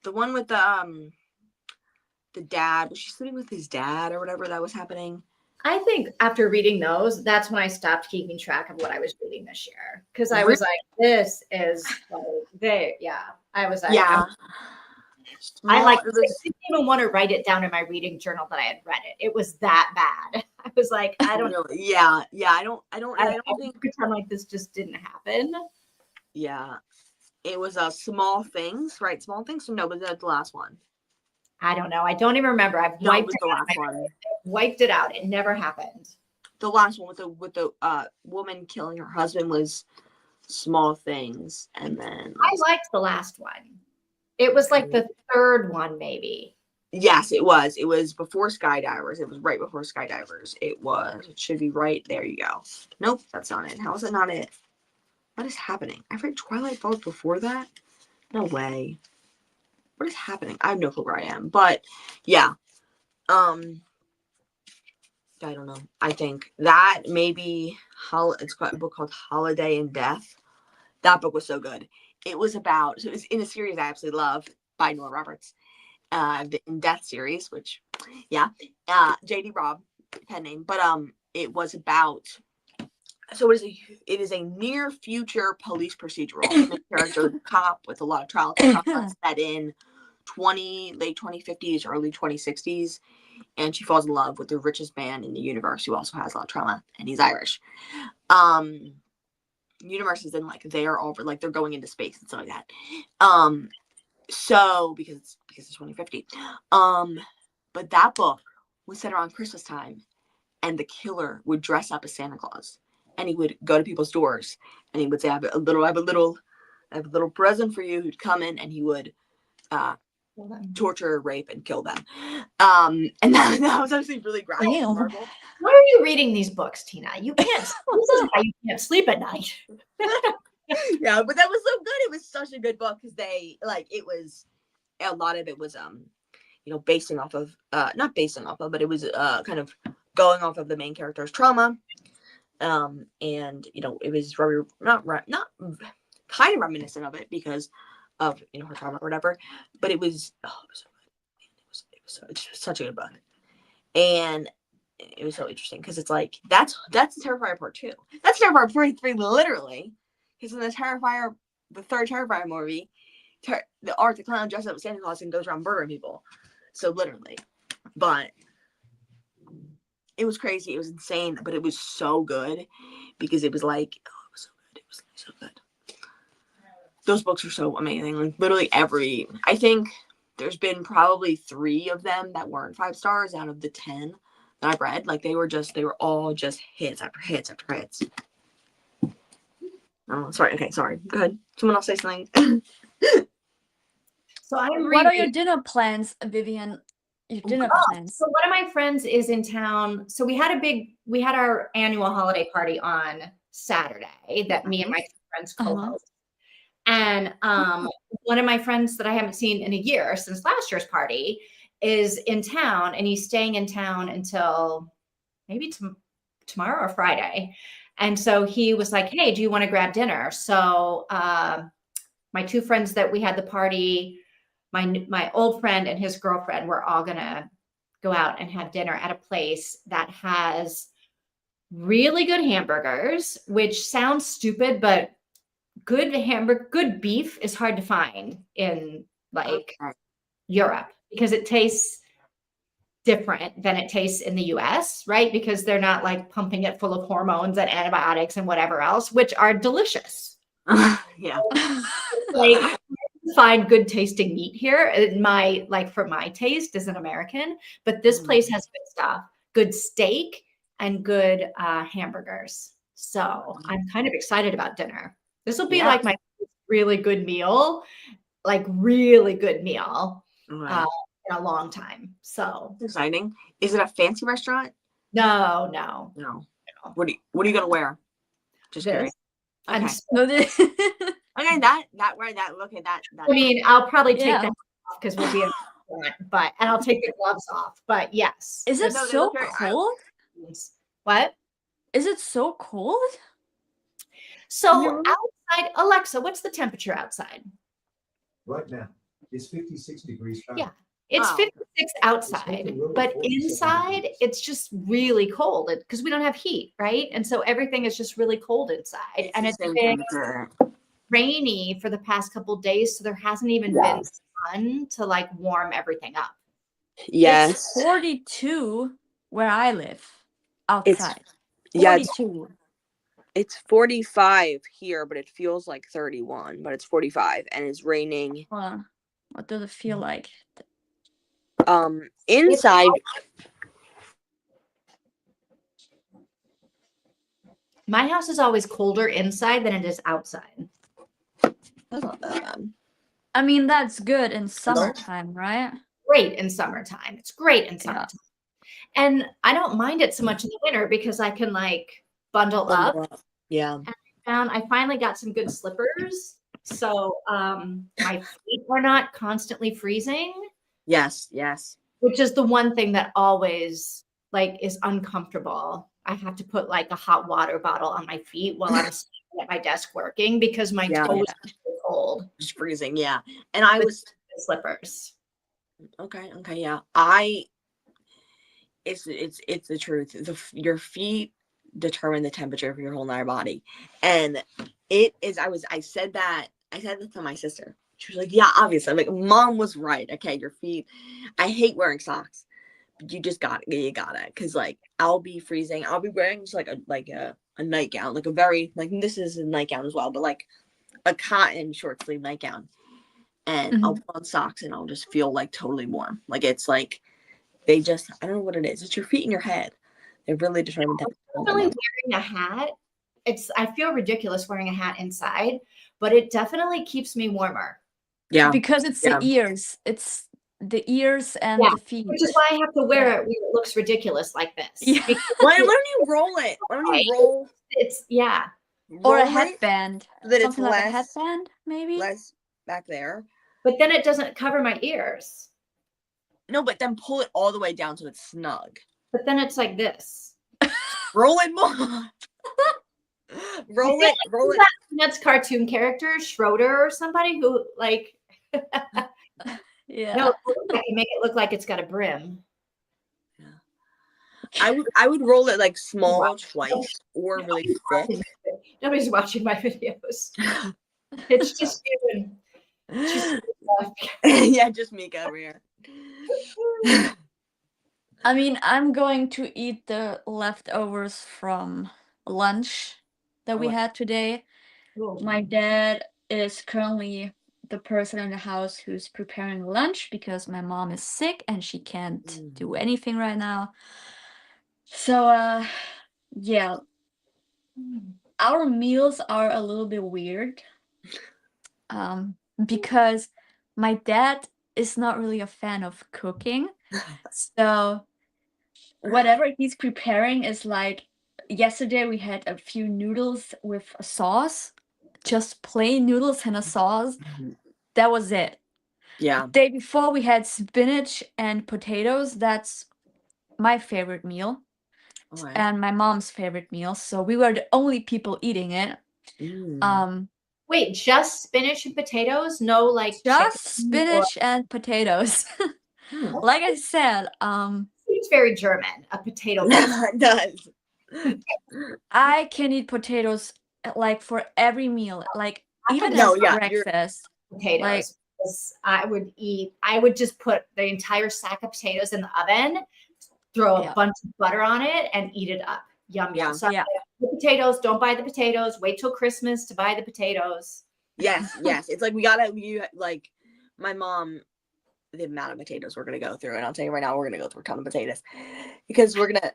the one with the dad. Was she sleeping with his dad or whatever that was happening? I think after reading those, that's when I stopped keeping track of what I was reading this year, because I was like, this is I was like, yeah. I didn't even want to write it down in my reading journal that I had read it. It was that bad. I was like, I don't know. Yeah. I don't think pretend like this just didn't happen. Yeah. It was Small Things, right? Small Things? No, but that's the last one. I don't know. I don't even remember. I've wiped it out. It never happened. The last one with the woman killing her husband was Small Things, and then I liked the last one. It was like the third one, maybe. Yes, it was. It was before Skydivers. It was right before Skydivers. It should be right. There you go. Nope, that's not it. How is it not it? What is happening? I've read Twilight Falls before that? No way. What is happening? I have no clue where I am. But yeah. I don't know. I think that maybe it's got a book called Holiday in Death. That book was so good. It was in a series I absolutely love by Nora Roberts. The In Death series, which J.D. Robb pen name. But it was about So it is a near future police procedural. The main character is a cop with a lot of trial trauma set in late 2050s, early 2060s, and she falls in love with the richest man in the universe who also has a lot of trauma, and he's Irish. Universe is in like they're going into space and stuff like that. So because it's 2050. But that book was set around Christmas time, and the killer would dress up as Santa Claus, and he would go to people's doors, and he would say, I have a little present for you. Who'd come in, and he would torture, rape, and kill them. And that was actually really graphic. Why are you reading these books, Tina? You can't. This is why you can't sleep at night. Yeah, but that was so good. It was such a good book because it was a lot of it was basing off of not basing off of, but it was kind of going off of the main character's trauma. And it was very not kind of reminiscent of it because of her trauma or whatever. But it was so good. It was such a good book, and it was so interesting because it's like that's the Terrifier part 2. That's Terrifier part 3 literally, because in the third Terrifier movie, Art the Clown dresses up as Santa Claus and goes around murdering people. So literally, but it was crazy. It was insane, but it was so good because it was like, it was so good. It was so good. Those books are so amazing. Like literally I think there's been probably 3 of them that weren't 5 stars out of the 10 that I've read. Like they were all just hits after hits after hits. Oh, sorry. Okay, sorry. Go ahead. Someone else say something. So What are your dinner plans, Vivian? Your dinner plans. So one of my friends is in town. So we had our annual holiday party on Saturday that me and my friends co-host. And one of my friends that I haven't seen in a year since last year's party is in town, and he's staying in town until maybe tomorrow or Friday. And so he was like, hey, do you want to grab dinner? So my 2 friends that we had the party, my old friend and his girlfriend, were all gonna go out and have dinner at a place that has really good hamburgers, which sounds stupid, but good beef is hard to find in Europe because it tastes different than it tastes in the US, right? Because they're not like pumping it full of hormones and antibiotics and whatever else, which are delicious. Yeah. Like find good tasting meat here for my taste as an American, but this place has good stuff, good steak and good hamburgers. So I'm kind of excited about dinner. This will be like my really good meal, in a long time. So exciting. Is it a fancy restaurant? No. What are you gonna wear? Just kidding. Okay. Okay, that. I mean, I'll probably take that off because we'll be in and I'll take the gloves off. But yes. Is it so cold? What? Is it so cold? So outside, Alexa, what's the temperature outside? Right now, it's 56 degrees Fahrenheit. Yeah, it's 56 outside, but inside it's just really cold because we don't have heat, right? And so everything is just really cold inside, and it's been rainy for the past couple of days, so there hasn't even been sun to like warm everything up. Yes, it's 42 where I live outside. 42. It's 45 here, but it feels like 31, but it's 45 and it's raining. What does it feel like? Inside. My house is always colder inside than it is outside. That's not bad. I mean, that's good in summertime, right? Great in summertime. It's great in summertime. And I don't mind it so much in the winter because I can like bundle up. Yeah. And I finally got some good slippers. So my feet are not constantly freezing. Yes. Which is the one thing that always like is uncomfortable. I have to put like a hot water bottle on my feet while I'm sitting at my desk working because my toes are so cold. Just freezing, yeah. And I was slippers. Okay, yeah. It's the truth. Your feet determine the temperature of your whole entire body. And it is, I said that to my sister. She was like, yeah, obviously. I'm like, Mom was right. Okay, your feet. I hate wearing socks. But you just got it. You got it. Because like I'll be freezing. I'll be wearing just like a nightgown. Like a very like this is a nightgown as well, but like a cotton short sleeve nightgown. And I'll put on socks and I'll just feel like totally warm. Like it's like they just I don't know what it is. It's your feet in your head. They really determine that. Definitely wearing a hat. I feel ridiculous wearing a hat inside, but it definitely keeps me warmer. Yeah. Because it's the ears. It's the ears and the feet. Which is why I have to wear it when it looks ridiculous like this. Yeah. Why don't you roll it? Why don't you roll? It's Or a roll it headband. so that it's Something like a less headband, maybe. less back there. But then it doesn't cover my ears. No, but then pull it all the way down so it's snug. But then it's like this. Roll it more. roll it. That's cartoon character, Schroeder or somebody who like Yeah. no, I can make it look like it's got a brim. I would roll it like small twice or really thick. Nobody's watching my videos. It's just you and yeah, just Mika over here. I mean, I'm going to eat the leftovers from lunch that we had today. My dad is currently the person in the house who's preparing lunch because my mom is sick and she can't do anything right now. So, yeah, our meals are a little bit weird because my dad is not really a fan of cooking. So whatever he's preparing is like, yesterday we had a few noodles with a sauce, just plain noodles and a sauce. That was it. Yeah. The day before we had spinach and potatoes. That's my favorite meal. Right. And my mom's favorite meal. So we were the only people eating it. Wait, just spinach and potatoes? No, like Just chicken spinach and potatoes. Like I said, it's very German, a potato. It does. I can eat potatoes like for every meal, like even No, as yeah, breakfast. Potatoes. Like- I would just put the entire sack of potatoes in the oven, throw a bunch of butter on it, and eat it up. Yum, Yeah. yum. So Yeah. the potatoes, don't buy the potatoes. Wait till Christmas to buy the potatoes. Yes. It's like like my mom, the amount of potatoes we're gonna go through, and I'll tell you right now, we're gonna go through a ton of potatoes because we're gonna.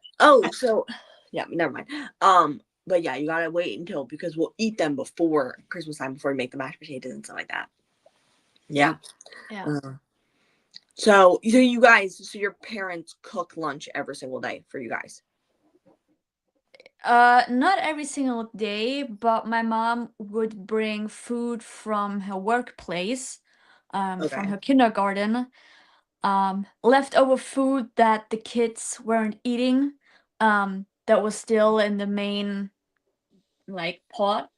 Yeah, never mind. But yeah, you gotta wait until because we'll eat them before Christmas time before we make the mashed potatoes and stuff like that. Yeah. Yeah. So you guys, your parents cook lunch every single day for you guys. Not every single day, but my mom would bring food from her workplace, from Okay. her kindergarten, leftover food that the kids weren't eating, that was still in the main like pot.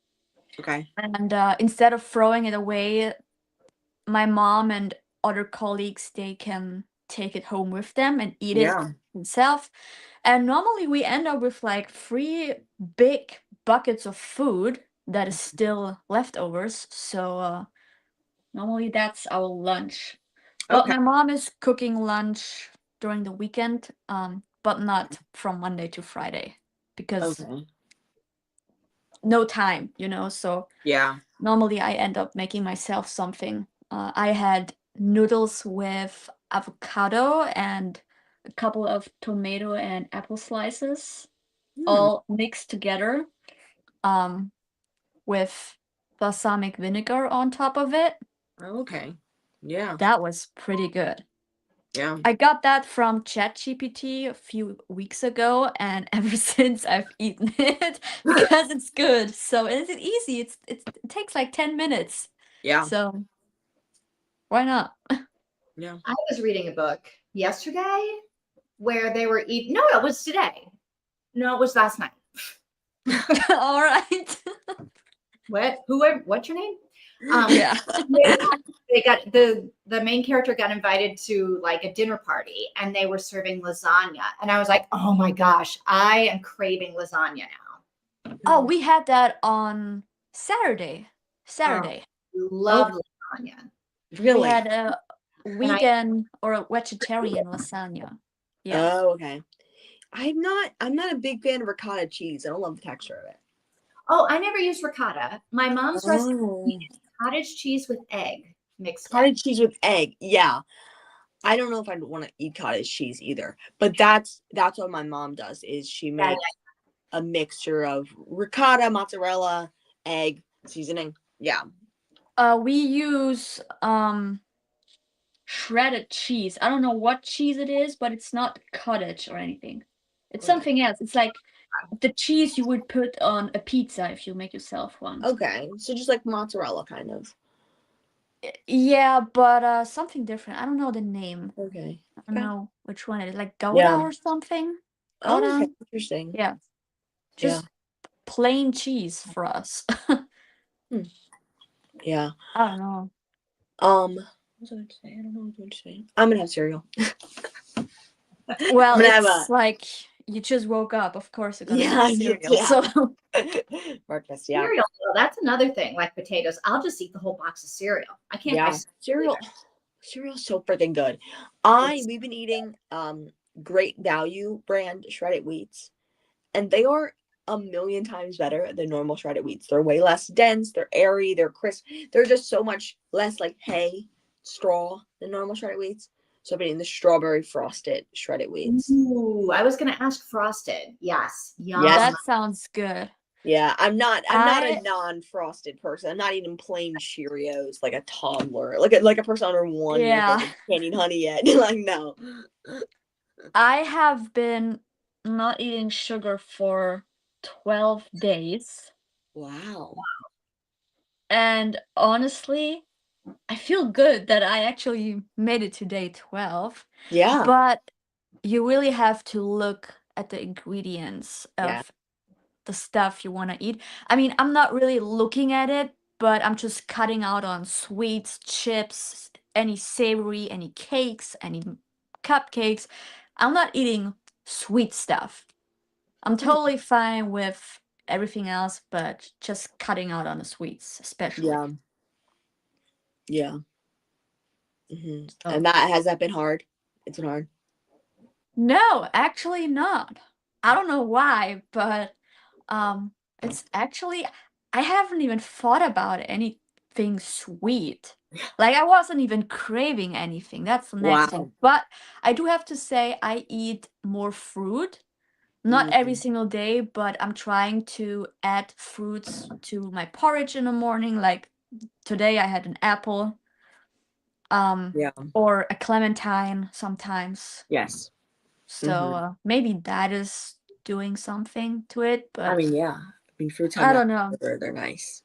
Okay. And instead of throwing it away, my mom and other colleagues, they can take it home with them and eat it themselves. And normally we end up with like 3 big buckets of food that is still leftovers. So normally that's our lunch. But Okay. my mom is cooking lunch during the weekend, but not from Monday to Friday because no time, so Yeah. normally I end up making myself something. I had noodles with avocado and a couple of tomato and apple slices, all mixed together, with balsamic vinegar on top of it. Okay. Yeah. That was pretty good. Yeah. I got that from ChatGPT a few weeks ago, and ever since I've eaten it because it's good. So it's easy. It takes like 10 minutes. Yeah. So why not? Yeah. I was reading a book yesterday where they were eating. No, it was today. No, it was last night. All right. What's your name? Yeah. They got the main character got invited to like a dinner party and they were serving lasagna. And I was like, oh my gosh, I am craving lasagna now. Oh, we had that on Saturday. Saturday. Love lasagna. We Really? had a And I vegan or a vegetarian lasagna. Yeah. Oh, okay. I'm not a big fan of ricotta cheese. I don't love the texture of it. oh, I never used ricotta. My mom's recipe Oh. is cottage cheese with egg mixed in. Cottage cheese with egg. Yeah. I don't know if I'd want to eat cottage cheese either. But that's what my mom does is she Yeah, makes a mixture of ricotta, mozzarella, egg, seasoning. Yeah. We use shredded cheese. I don't know what cheese it is, but it's not cottage or anything. It's Okay. something else. It's like the cheese you would put on a pizza if you make yourself one. Okay. So just like mozzarella kind of. Yeah, but something different. I don't know the name. Okay. I don't Okay. know which one it is. Like Gouda Yeah. or something. Oh, Gouda. okay. Interesting. Yeah. Just plain cheese for us. Yeah. I don't know. What was I going to say? I don't know what I was going to say. I'm gonna have cereal. Well, I'm gonna have it's like you just woke up. Of course, you're gonna Yeah, have cereal. yeah. So breakfast. Yeah. Cereal, though, that's another thing. Like potatoes, I'll just eat the whole box of cereal. I can't buy Yeah. Cereal. Cereal's so freaking good. We've been eating Great Value brand shredded wheats, and they are a million times better than normal shredded wheats. They're way less dense, they're airy, they're crisp. They're just so much less like hay, straw than normal shredded wheats. So I've been eating the strawberry frosted shredded wheats. Ooh, I was gonna ask frosted. Yes. Yum. Yes. that sounds good. Yeah, I'm not a I- non-frosted person. I'm not eating plain Cheerios like a toddler, like a person under 1 year old Yeah. can't eat honey yet. Like no. I have been not eating sugar for 12 days. Wow. And honestly, I feel good that I actually made it to day 12. Yeah. But you really have to look at the ingredients of Yeah. the stuff you want to eat. I mean, I'm not really looking at it, but I'm just cutting out on sweets, chips, any savory, any cakes, any cupcakes. I'm not eating sweet stuff. I'm totally fine with everything else, but just cutting out on the sweets, especially. Yeah. Yeah. hmm So- And has that been hard? It's been hard. No, actually not. I don't know why, but it's actually I haven't even thought about anything sweet. Like I wasn't even craving anything. That's the next thing. Wow. But I do have to say I eat more fruit. Not every single day, but I'm trying to add fruits to my porridge in the morning. Like today I had an apple. Yeah. Or a clementine sometimes. Yes. So maybe that is doing something to it, but I mean, yeah. I mean, fruits I have don't know. they're nice.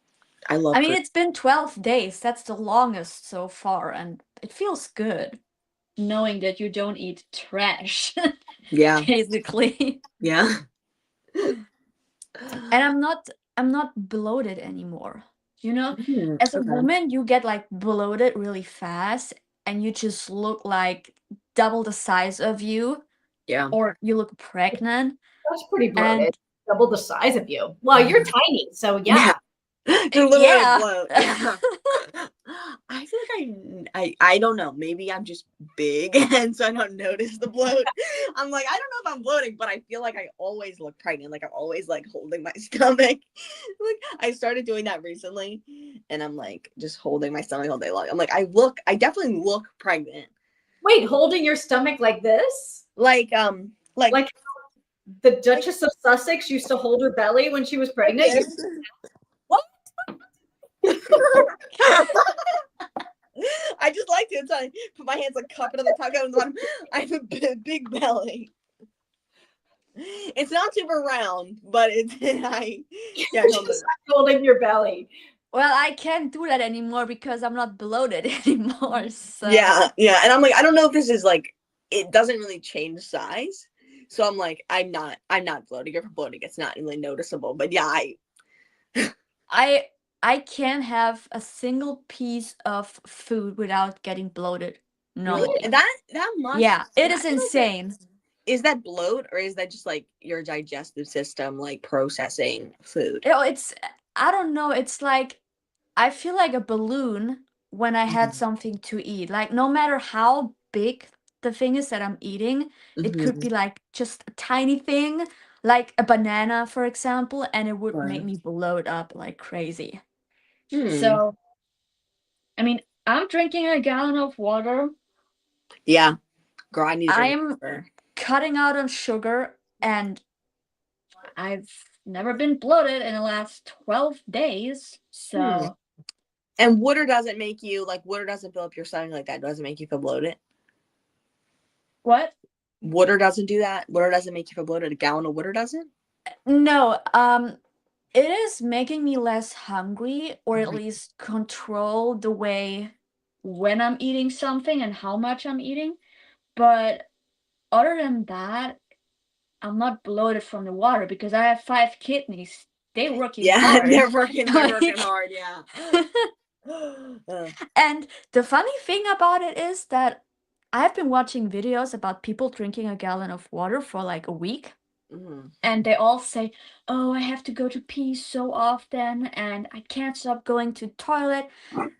I love I mean, fruit. it's been 12 days. That's the longest so far, and it feels good knowing that you don't eat trash, Yeah. basically. Yeah. And I'm not bloated anymore. You know, Mm, as a okay. woman, you get like bloated really fast, and you just look like double the size of you, Yeah. or you look pregnant. That's pretty bloated. And Double the size of you. Well, you're tiny, so yeah. You're literally Yeah. bloat. Yeah. I feel like I don't know. Maybe I'm just big and so I don't notice the bloat. I'm like, I don't know if I'm bloating, but I feel like I always look pregnant. Like I'm always like holding my stomach. Like I started doing that recently and I'm like just holding my stomach all day long. I'm like, I definitely look pregnant. Wait, holding your stomach like this? Like Like the Duchess of Sussex used to hold her belly when she was pregnant? this. What? I just like to put my hands like cup it on the top of the bottom. I have a big belly. It's not super round, but it's Just holding your belly. well, I can't do that anymore because I'm not bloated anymore. So yeah. And I'm like, I don't know if this is like it doesn't really change size. So I'm like, I'm not bloating. If I'm bloating, it's not really noticeable. But yeah, I I can't have a single piece of food without getting bloated Really? normally. That must. Yeah, it that is feels like- insane. Is that bloat, or is that just like your digestive system like processing food? It's I don't know, it's like I feel like a balloon when I had something to eat. Like no matter how big the thing is that I'm eating, it could Mhm. be like just a tiny thing, like a banana, for example, and it would make Right. me bloat up like crazy. Hmm. So, I mean, I'm drinking a gallon of water. Yeah, girl, I need to drink I'm water. cutting out on sugar, and I've never been bloated in the last 12 days. So, And water doesn't make you like water doesn't fill up your stomach like that. Doesn't make you feel bloated. what? Water doesn't do that. Water doesn't make you feel bloated. A gallon of water doesn't. No, it is making me less hungry, or at least control the way when I'm eating something and how much I'm eating. But other than that, I'm not bloated from the water because I have 5 kidneys. They're working Yeah, hard. they're working. They're working Like- hard. Yeah. And the funny thing about it is that I've been watching videos about people drinking a gallon of water for like a week. Mhm. And they all say, "Oh, I have to go to pee so often and I can't stop going to toilet."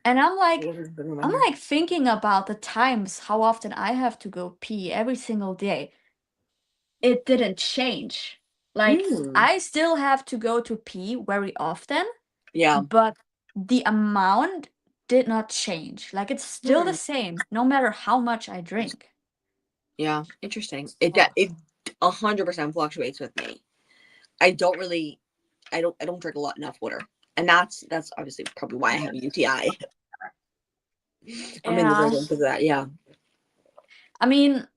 And I'm like thinking about the times how often I have to go pee every single day. It didn't change. Like I still have to go to pee very often, Yeah. but the amount did not change. Like it's still the same no matter how much I drink. Yeah. Interesting. It 100% fluctuates with me. I don't drink enough water. And that's obviously probably why I have a UTI. I'm in the Yeah. because of that. Yeah. I mean,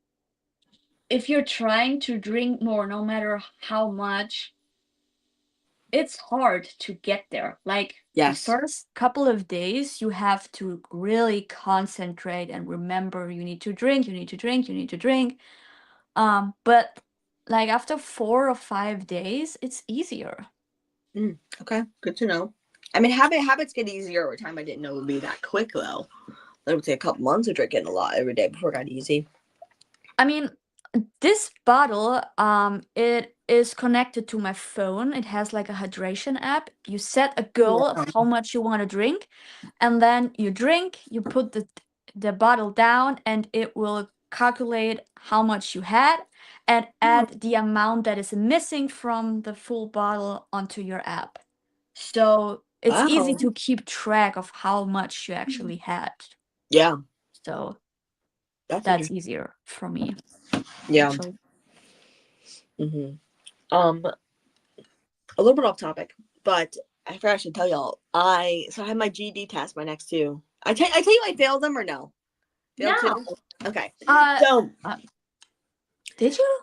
if you're trying to drink more, no matter how much, it's hard to get there. Like Yes. the first couple of days, you have to really concentrate and remember you need to drink, you need to drink, you need to drink. But like after 4 or 5 days, it's easier. Okay. Good to know. I mean, habits get easier over time. I didn't know it would be that quick though. It would take a couple months of drinking a lot every day before it got easy. I mean, this bottle, it is connected to my phone. It has like a hydration app. You set a goal of how much you want to drink, and then you drink, you put the bottle down, and it will calculate how much you had and add the amount that is missing from the full bottle onto your app. So it's easy Wow. to keep track of how much you actually had. Yeah. So That's that's easier for me. yeah. Actually. Mm-hmm. A little bit off topic, but I forgot I should tell y'all. I have my GED test, my next two. I tell you I failed them or no? Failed No. two? Okay. Uh, So did you?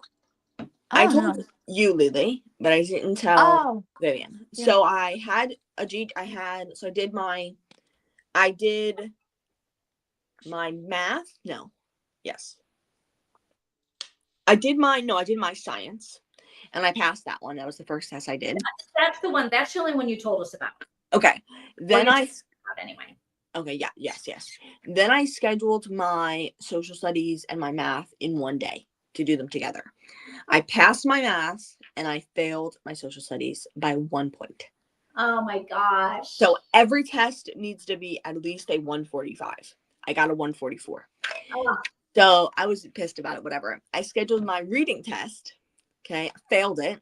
I don't told know. you, Lily, but I didn't tell Oh, Vivian. yeah. So I had I did my math. No. Yes. I did my science, and I passed that one. That was the first test I did. That's the one. That's the only one you told us about. Okay. Then I Anyway. Okay, yeah, yes. Then I scheduled my social studies and my math in one day to do them together. I passed my math and I failed my social studies by 1 point. Oh my gosh. So every test needs to be at least a 145. I got a 144. Oh. So I was pissed about it, whatever. I scheduled my reading test. Okay, I failed it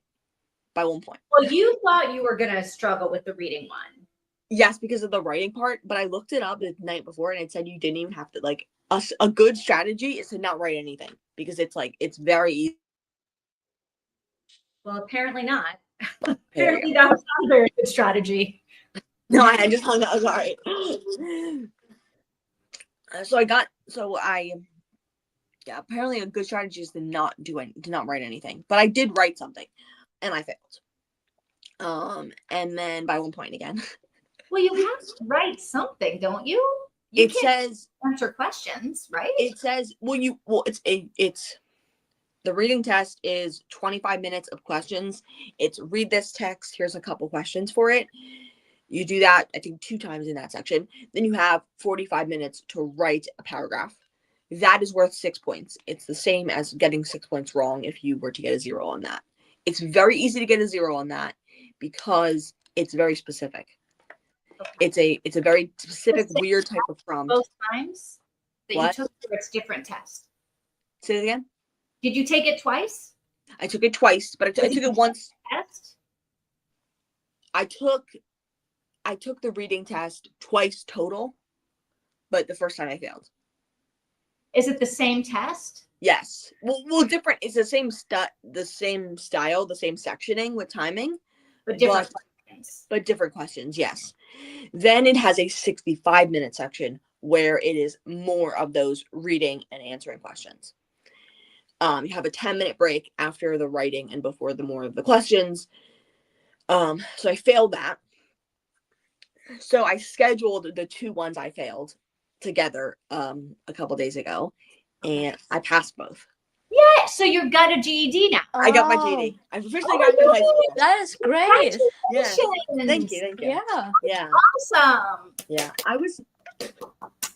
by 1 point. Well, you thought you were going to struggle with the reading one. Yes, because of the writing part, but I looked it up the night before and it said you didn't even have to, like, a good strategy is to not write anything because it's very easy. Well, apparently not. Apparently that was not a very good strategy. No, I just hung up. Sorry. Apparently a good strategy is to not write anything. But I did write something and I failed. And then by 1 point again. Well, you have to write something, don't you? It says answer questions, right? It says it's the reading test is 25 minutes of questions. It's read this text. Here's a couple questions for it. You do that, I think, 2 times in that section. Then you have 45 minutes to write a paragraph. That is worth 6 points. It's the same as getting 6 points wrong if you were to get a 0 on that. It's very easy to get a 0 on that because it's very specific. Okay. It's a very specific, The same weird type of prompt. Both times that What? you took, or it's different test. Say it again. Did you take it twice? I took it twice, but I took it once. Test? I took the reading test twice total, but the first time I failed. Is it the same test? Yes. Well, different. It's the same the same style, the same sectioning with timing, But different questions. but different questions. Yes. Then it has a 65-minute section where it is more of those reading and answering questions. You have a 10-minute break after the writing and before the more of the questions. So I failed that. So I scheduled the 2 ones I failed together a couple days ago, and I passed both. Yeah, so you got a GED now. I got my Oh, GED. I've officially got into high school. That is great. Yeah. Congratulations. Thank you. Yeah, Yeah. Awesome. Yeah. I was.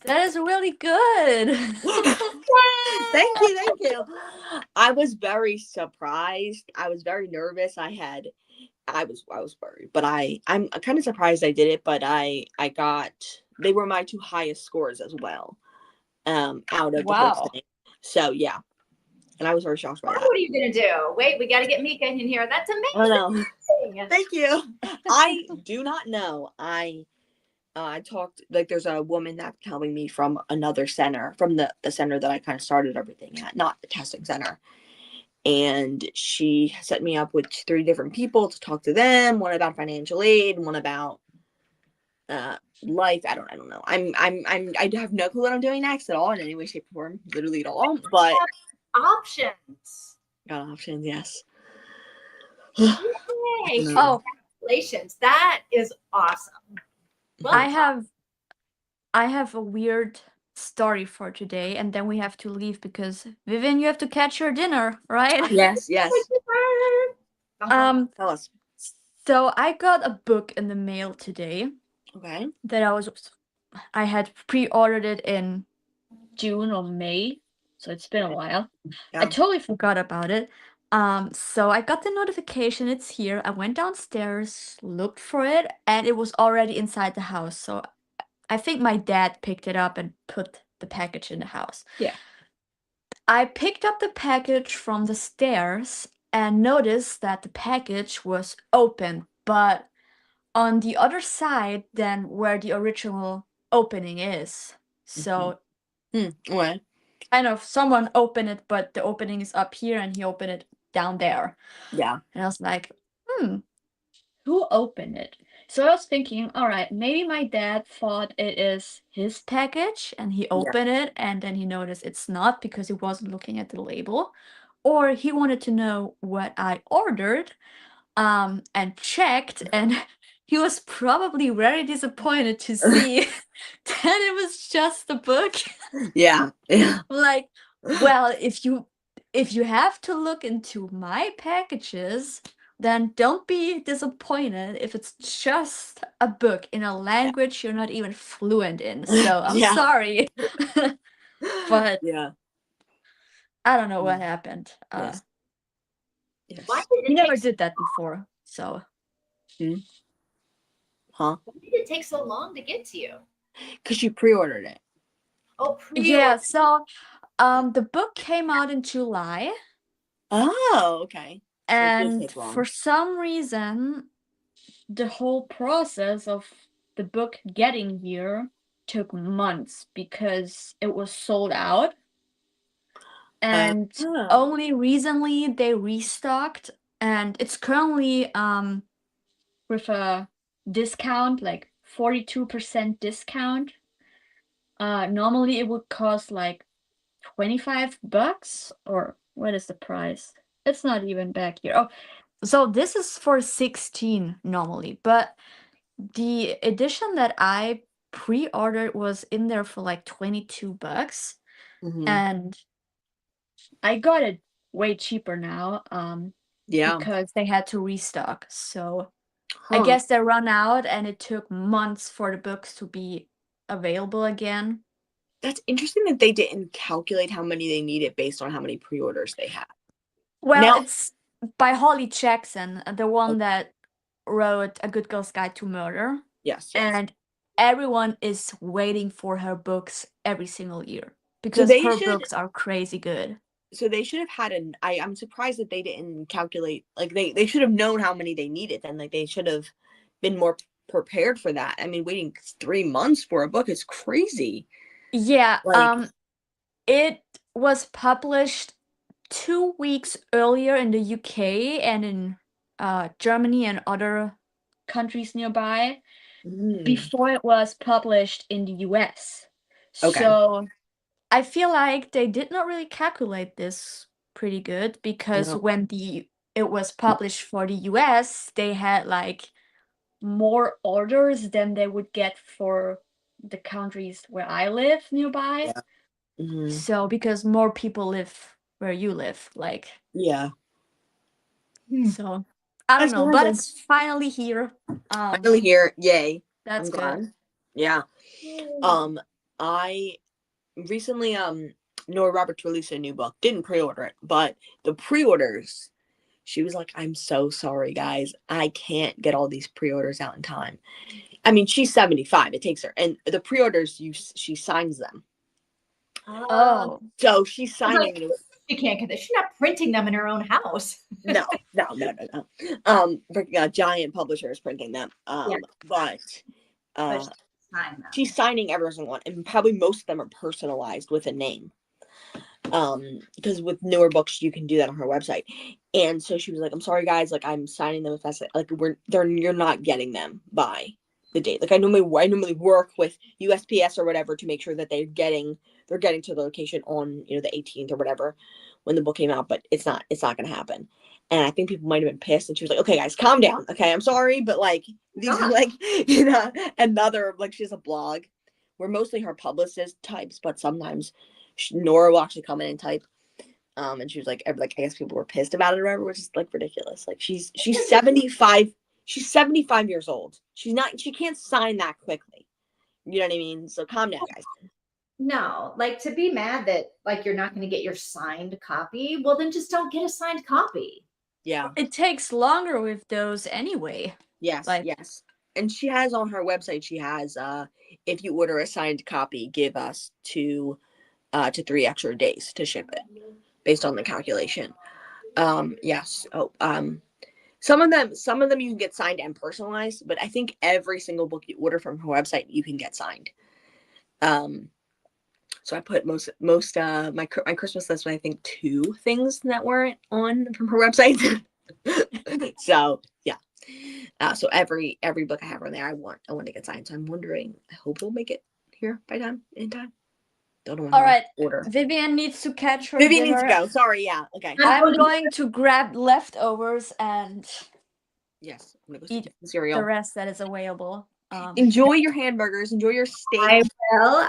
that is really good. Thank you. I was very surprised. I was very nervous. I was worried, but I'm kind of surprised I did it. But I got. They were my 2 highest scores as well. Out of the Wow. whole thing. So yeah, and I was very shocked by Now that. what are you gonna do? Wait, we got to get Mika in here. That's I know. amazing. Thank you. I do not know. I talked, like, there's a woman that's telling me from another center, from the center that I kind of started everything at, not the testing center. And she set me up with 3 different people to talk to them. One about financial aid, one about life. I don't know. I have no clue what I'm doing next at all in any way, shape, or form, literally at all. But Options. got options, yes. Yay. Oh, Congratulations. That is awesome. Well, I have a weird story for today, and then we have to leave because Vivian, you have to catch your dinner, right? Yes. Um, Tell us. so I got a book in the mail today Okay. that I had pre-ordered it in June or May, so it's been a while. I Yeah. totally forgot about it. So I got the notification, it's here. I went downstairs, looked for it, and it was already inside the house. So I think my dad picked it up and put the package in the house. Yeah. I picked up the package from the stairs and noticed that the package was open, but on the other side than where the original opening is. So Okay. kind of someone opened it, but the opening is up here and he opened it down there. Yeah. And I was like, who opened it? So I was thinking, all right, maybe my dad thought it is his package and he opened it and then he noticed it's not because he wasn't looking at the label. Or he wanted to know what I ordered and checked, and he was probably very disappointed to see that it was just a book. Yeah. Like, well, if you have to look into my packages, then don't be disappointed if it's just a book in a language you're not even fluent in. So I'm Yeah. sorry, but Yeah. I don't know what happened. Yes. why Yes. did He it never take, did that before, so Huh? why did it take so long to get to you? Because you pre-ordered it. Oh, yeah. So the book came out in July, Oh, okay. So it did and take long. for some reason, the whole process of the book getting here took months because it was sold out. And Oh. only recently they restocked, and it's currently with a discount, like 42% discount. Normally it would cost like $25, or what is the price? It's not even back here. Oh, so this is for 16 normally, but the edition that I pre-ordered was in there for like $22, Mhm. and I got it way cheaper now Yeah. because they had to restock. So I Huh. guess they run out, and it took months for the books to be available again. That's interesting that they didn't calculate how many they needed based on how many pre-orders they had. Well, Now- it's by Holly Jackson, the one that wrote A Good Girl's Guide to Murder. Yes. And everyone is waiting for her books every single year because they her should- books are crazy good. So they should have had I'm surprised that they didn't calculate, like they should have known how many they needed, and like they should have been more prepared for that. I mean, waiting 3 months for a book is crazy. Yeah, Like- it was published 2 weeks earlier in the UK and in Germany and other countries nearby before it was published in the US. Okay. So I feel like they did not really calculate this pretty good because No. when it was published for the US, they had like more orders than they would get for the countries where I live nearby. Yeah. Mhm. So because more people live where you live, like Yeah. so I don't That's know, but horrible. it's finally here. Finally here, yay! That's I'm good. glad. Yeah. I recently Nora Roberts released a new book. Didn't pre-order it, but the pre-orders, she was like, "I'm so sorry, guys. I can't get all these pre-orders out in time." I mean, she's 75. It takes her, and the pre-orders, she signs them. Oh, So she's I was signing. like, she can't get this. She's not printing them in her own house. No. Giant publishers printing them. Yeah. But But sign them. she's signing every single one, and probably most of them are personalized with a name. Because with newer books you can do that on her website. And so she was like, "I'm sorry, guys. Like, I'm signing them if that's like you're not getting them by the date. Like, I normally work with USPS or whatever to make sure that they're getting to the location on the 18th or whatever when the book came out, but it's not going to happen." And I think people might have been pissed, and she was like, "Okay, guys, calm down. Okay, I'm sorry, but like these are like another, like, she has a blog where mostly her publicist types, but sometimes Nora will actually come in and type." And she was like, I guess people were pissed about it or whatever, which is like ridiculous. Like, she's 75. She's 75 years old. She can't sign that quickly. You know what I mean? So calm down, guys. No, like, to be mad that like you're not going to get your signed copy, well then just don't get a signed copy. Yeah. it takes longer with those anyway. Yes. Like- yes. And she has on her website, she has if you order a signed copy, give us 2 to 3 extra days to ship it based on the calculation. Yes. Some of them you can get signed and personalized, but I think every single book you order from her website you can get signed. So I put most my Christmas list with, I think, 2 things that weren't on from her website. So yeah. So every book I have on there, I want to get signed. So I'm wondering, I hope we'll make it here in time. Don't know when All I'll right, order. Vivian needs to catch her Vivian dinner. needs to go. Sorry, yeah. Okay. I'm going to grab leftovers and Yes. I'm gonna go eat see the cereal. the rest that is available. Enjoy your hamburgers. Enjoy your steak.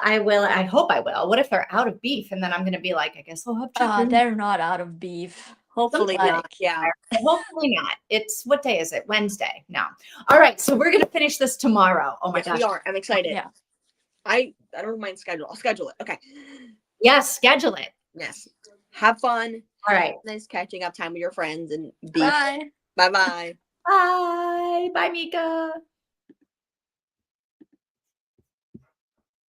I will. I hope I will. What if they're out of beef? And then I'm going to be like, I guess I'll have chicken. They're not out of beef. Hopefully like- not. Yeah. Hopefully not. It's, what day is it? Wednesday. No. All right. So we're going to finish this tomorrow. Oh my Yes, gosh. we are. I'm excited. Yeah. I don't mind schedule. I'll schedule it. Okay. Yes. Schedule it. Yes. Have fun. All right. Nice catching up time with your friends and beef. Bye. Bye bye. Bye. Bye, Mika.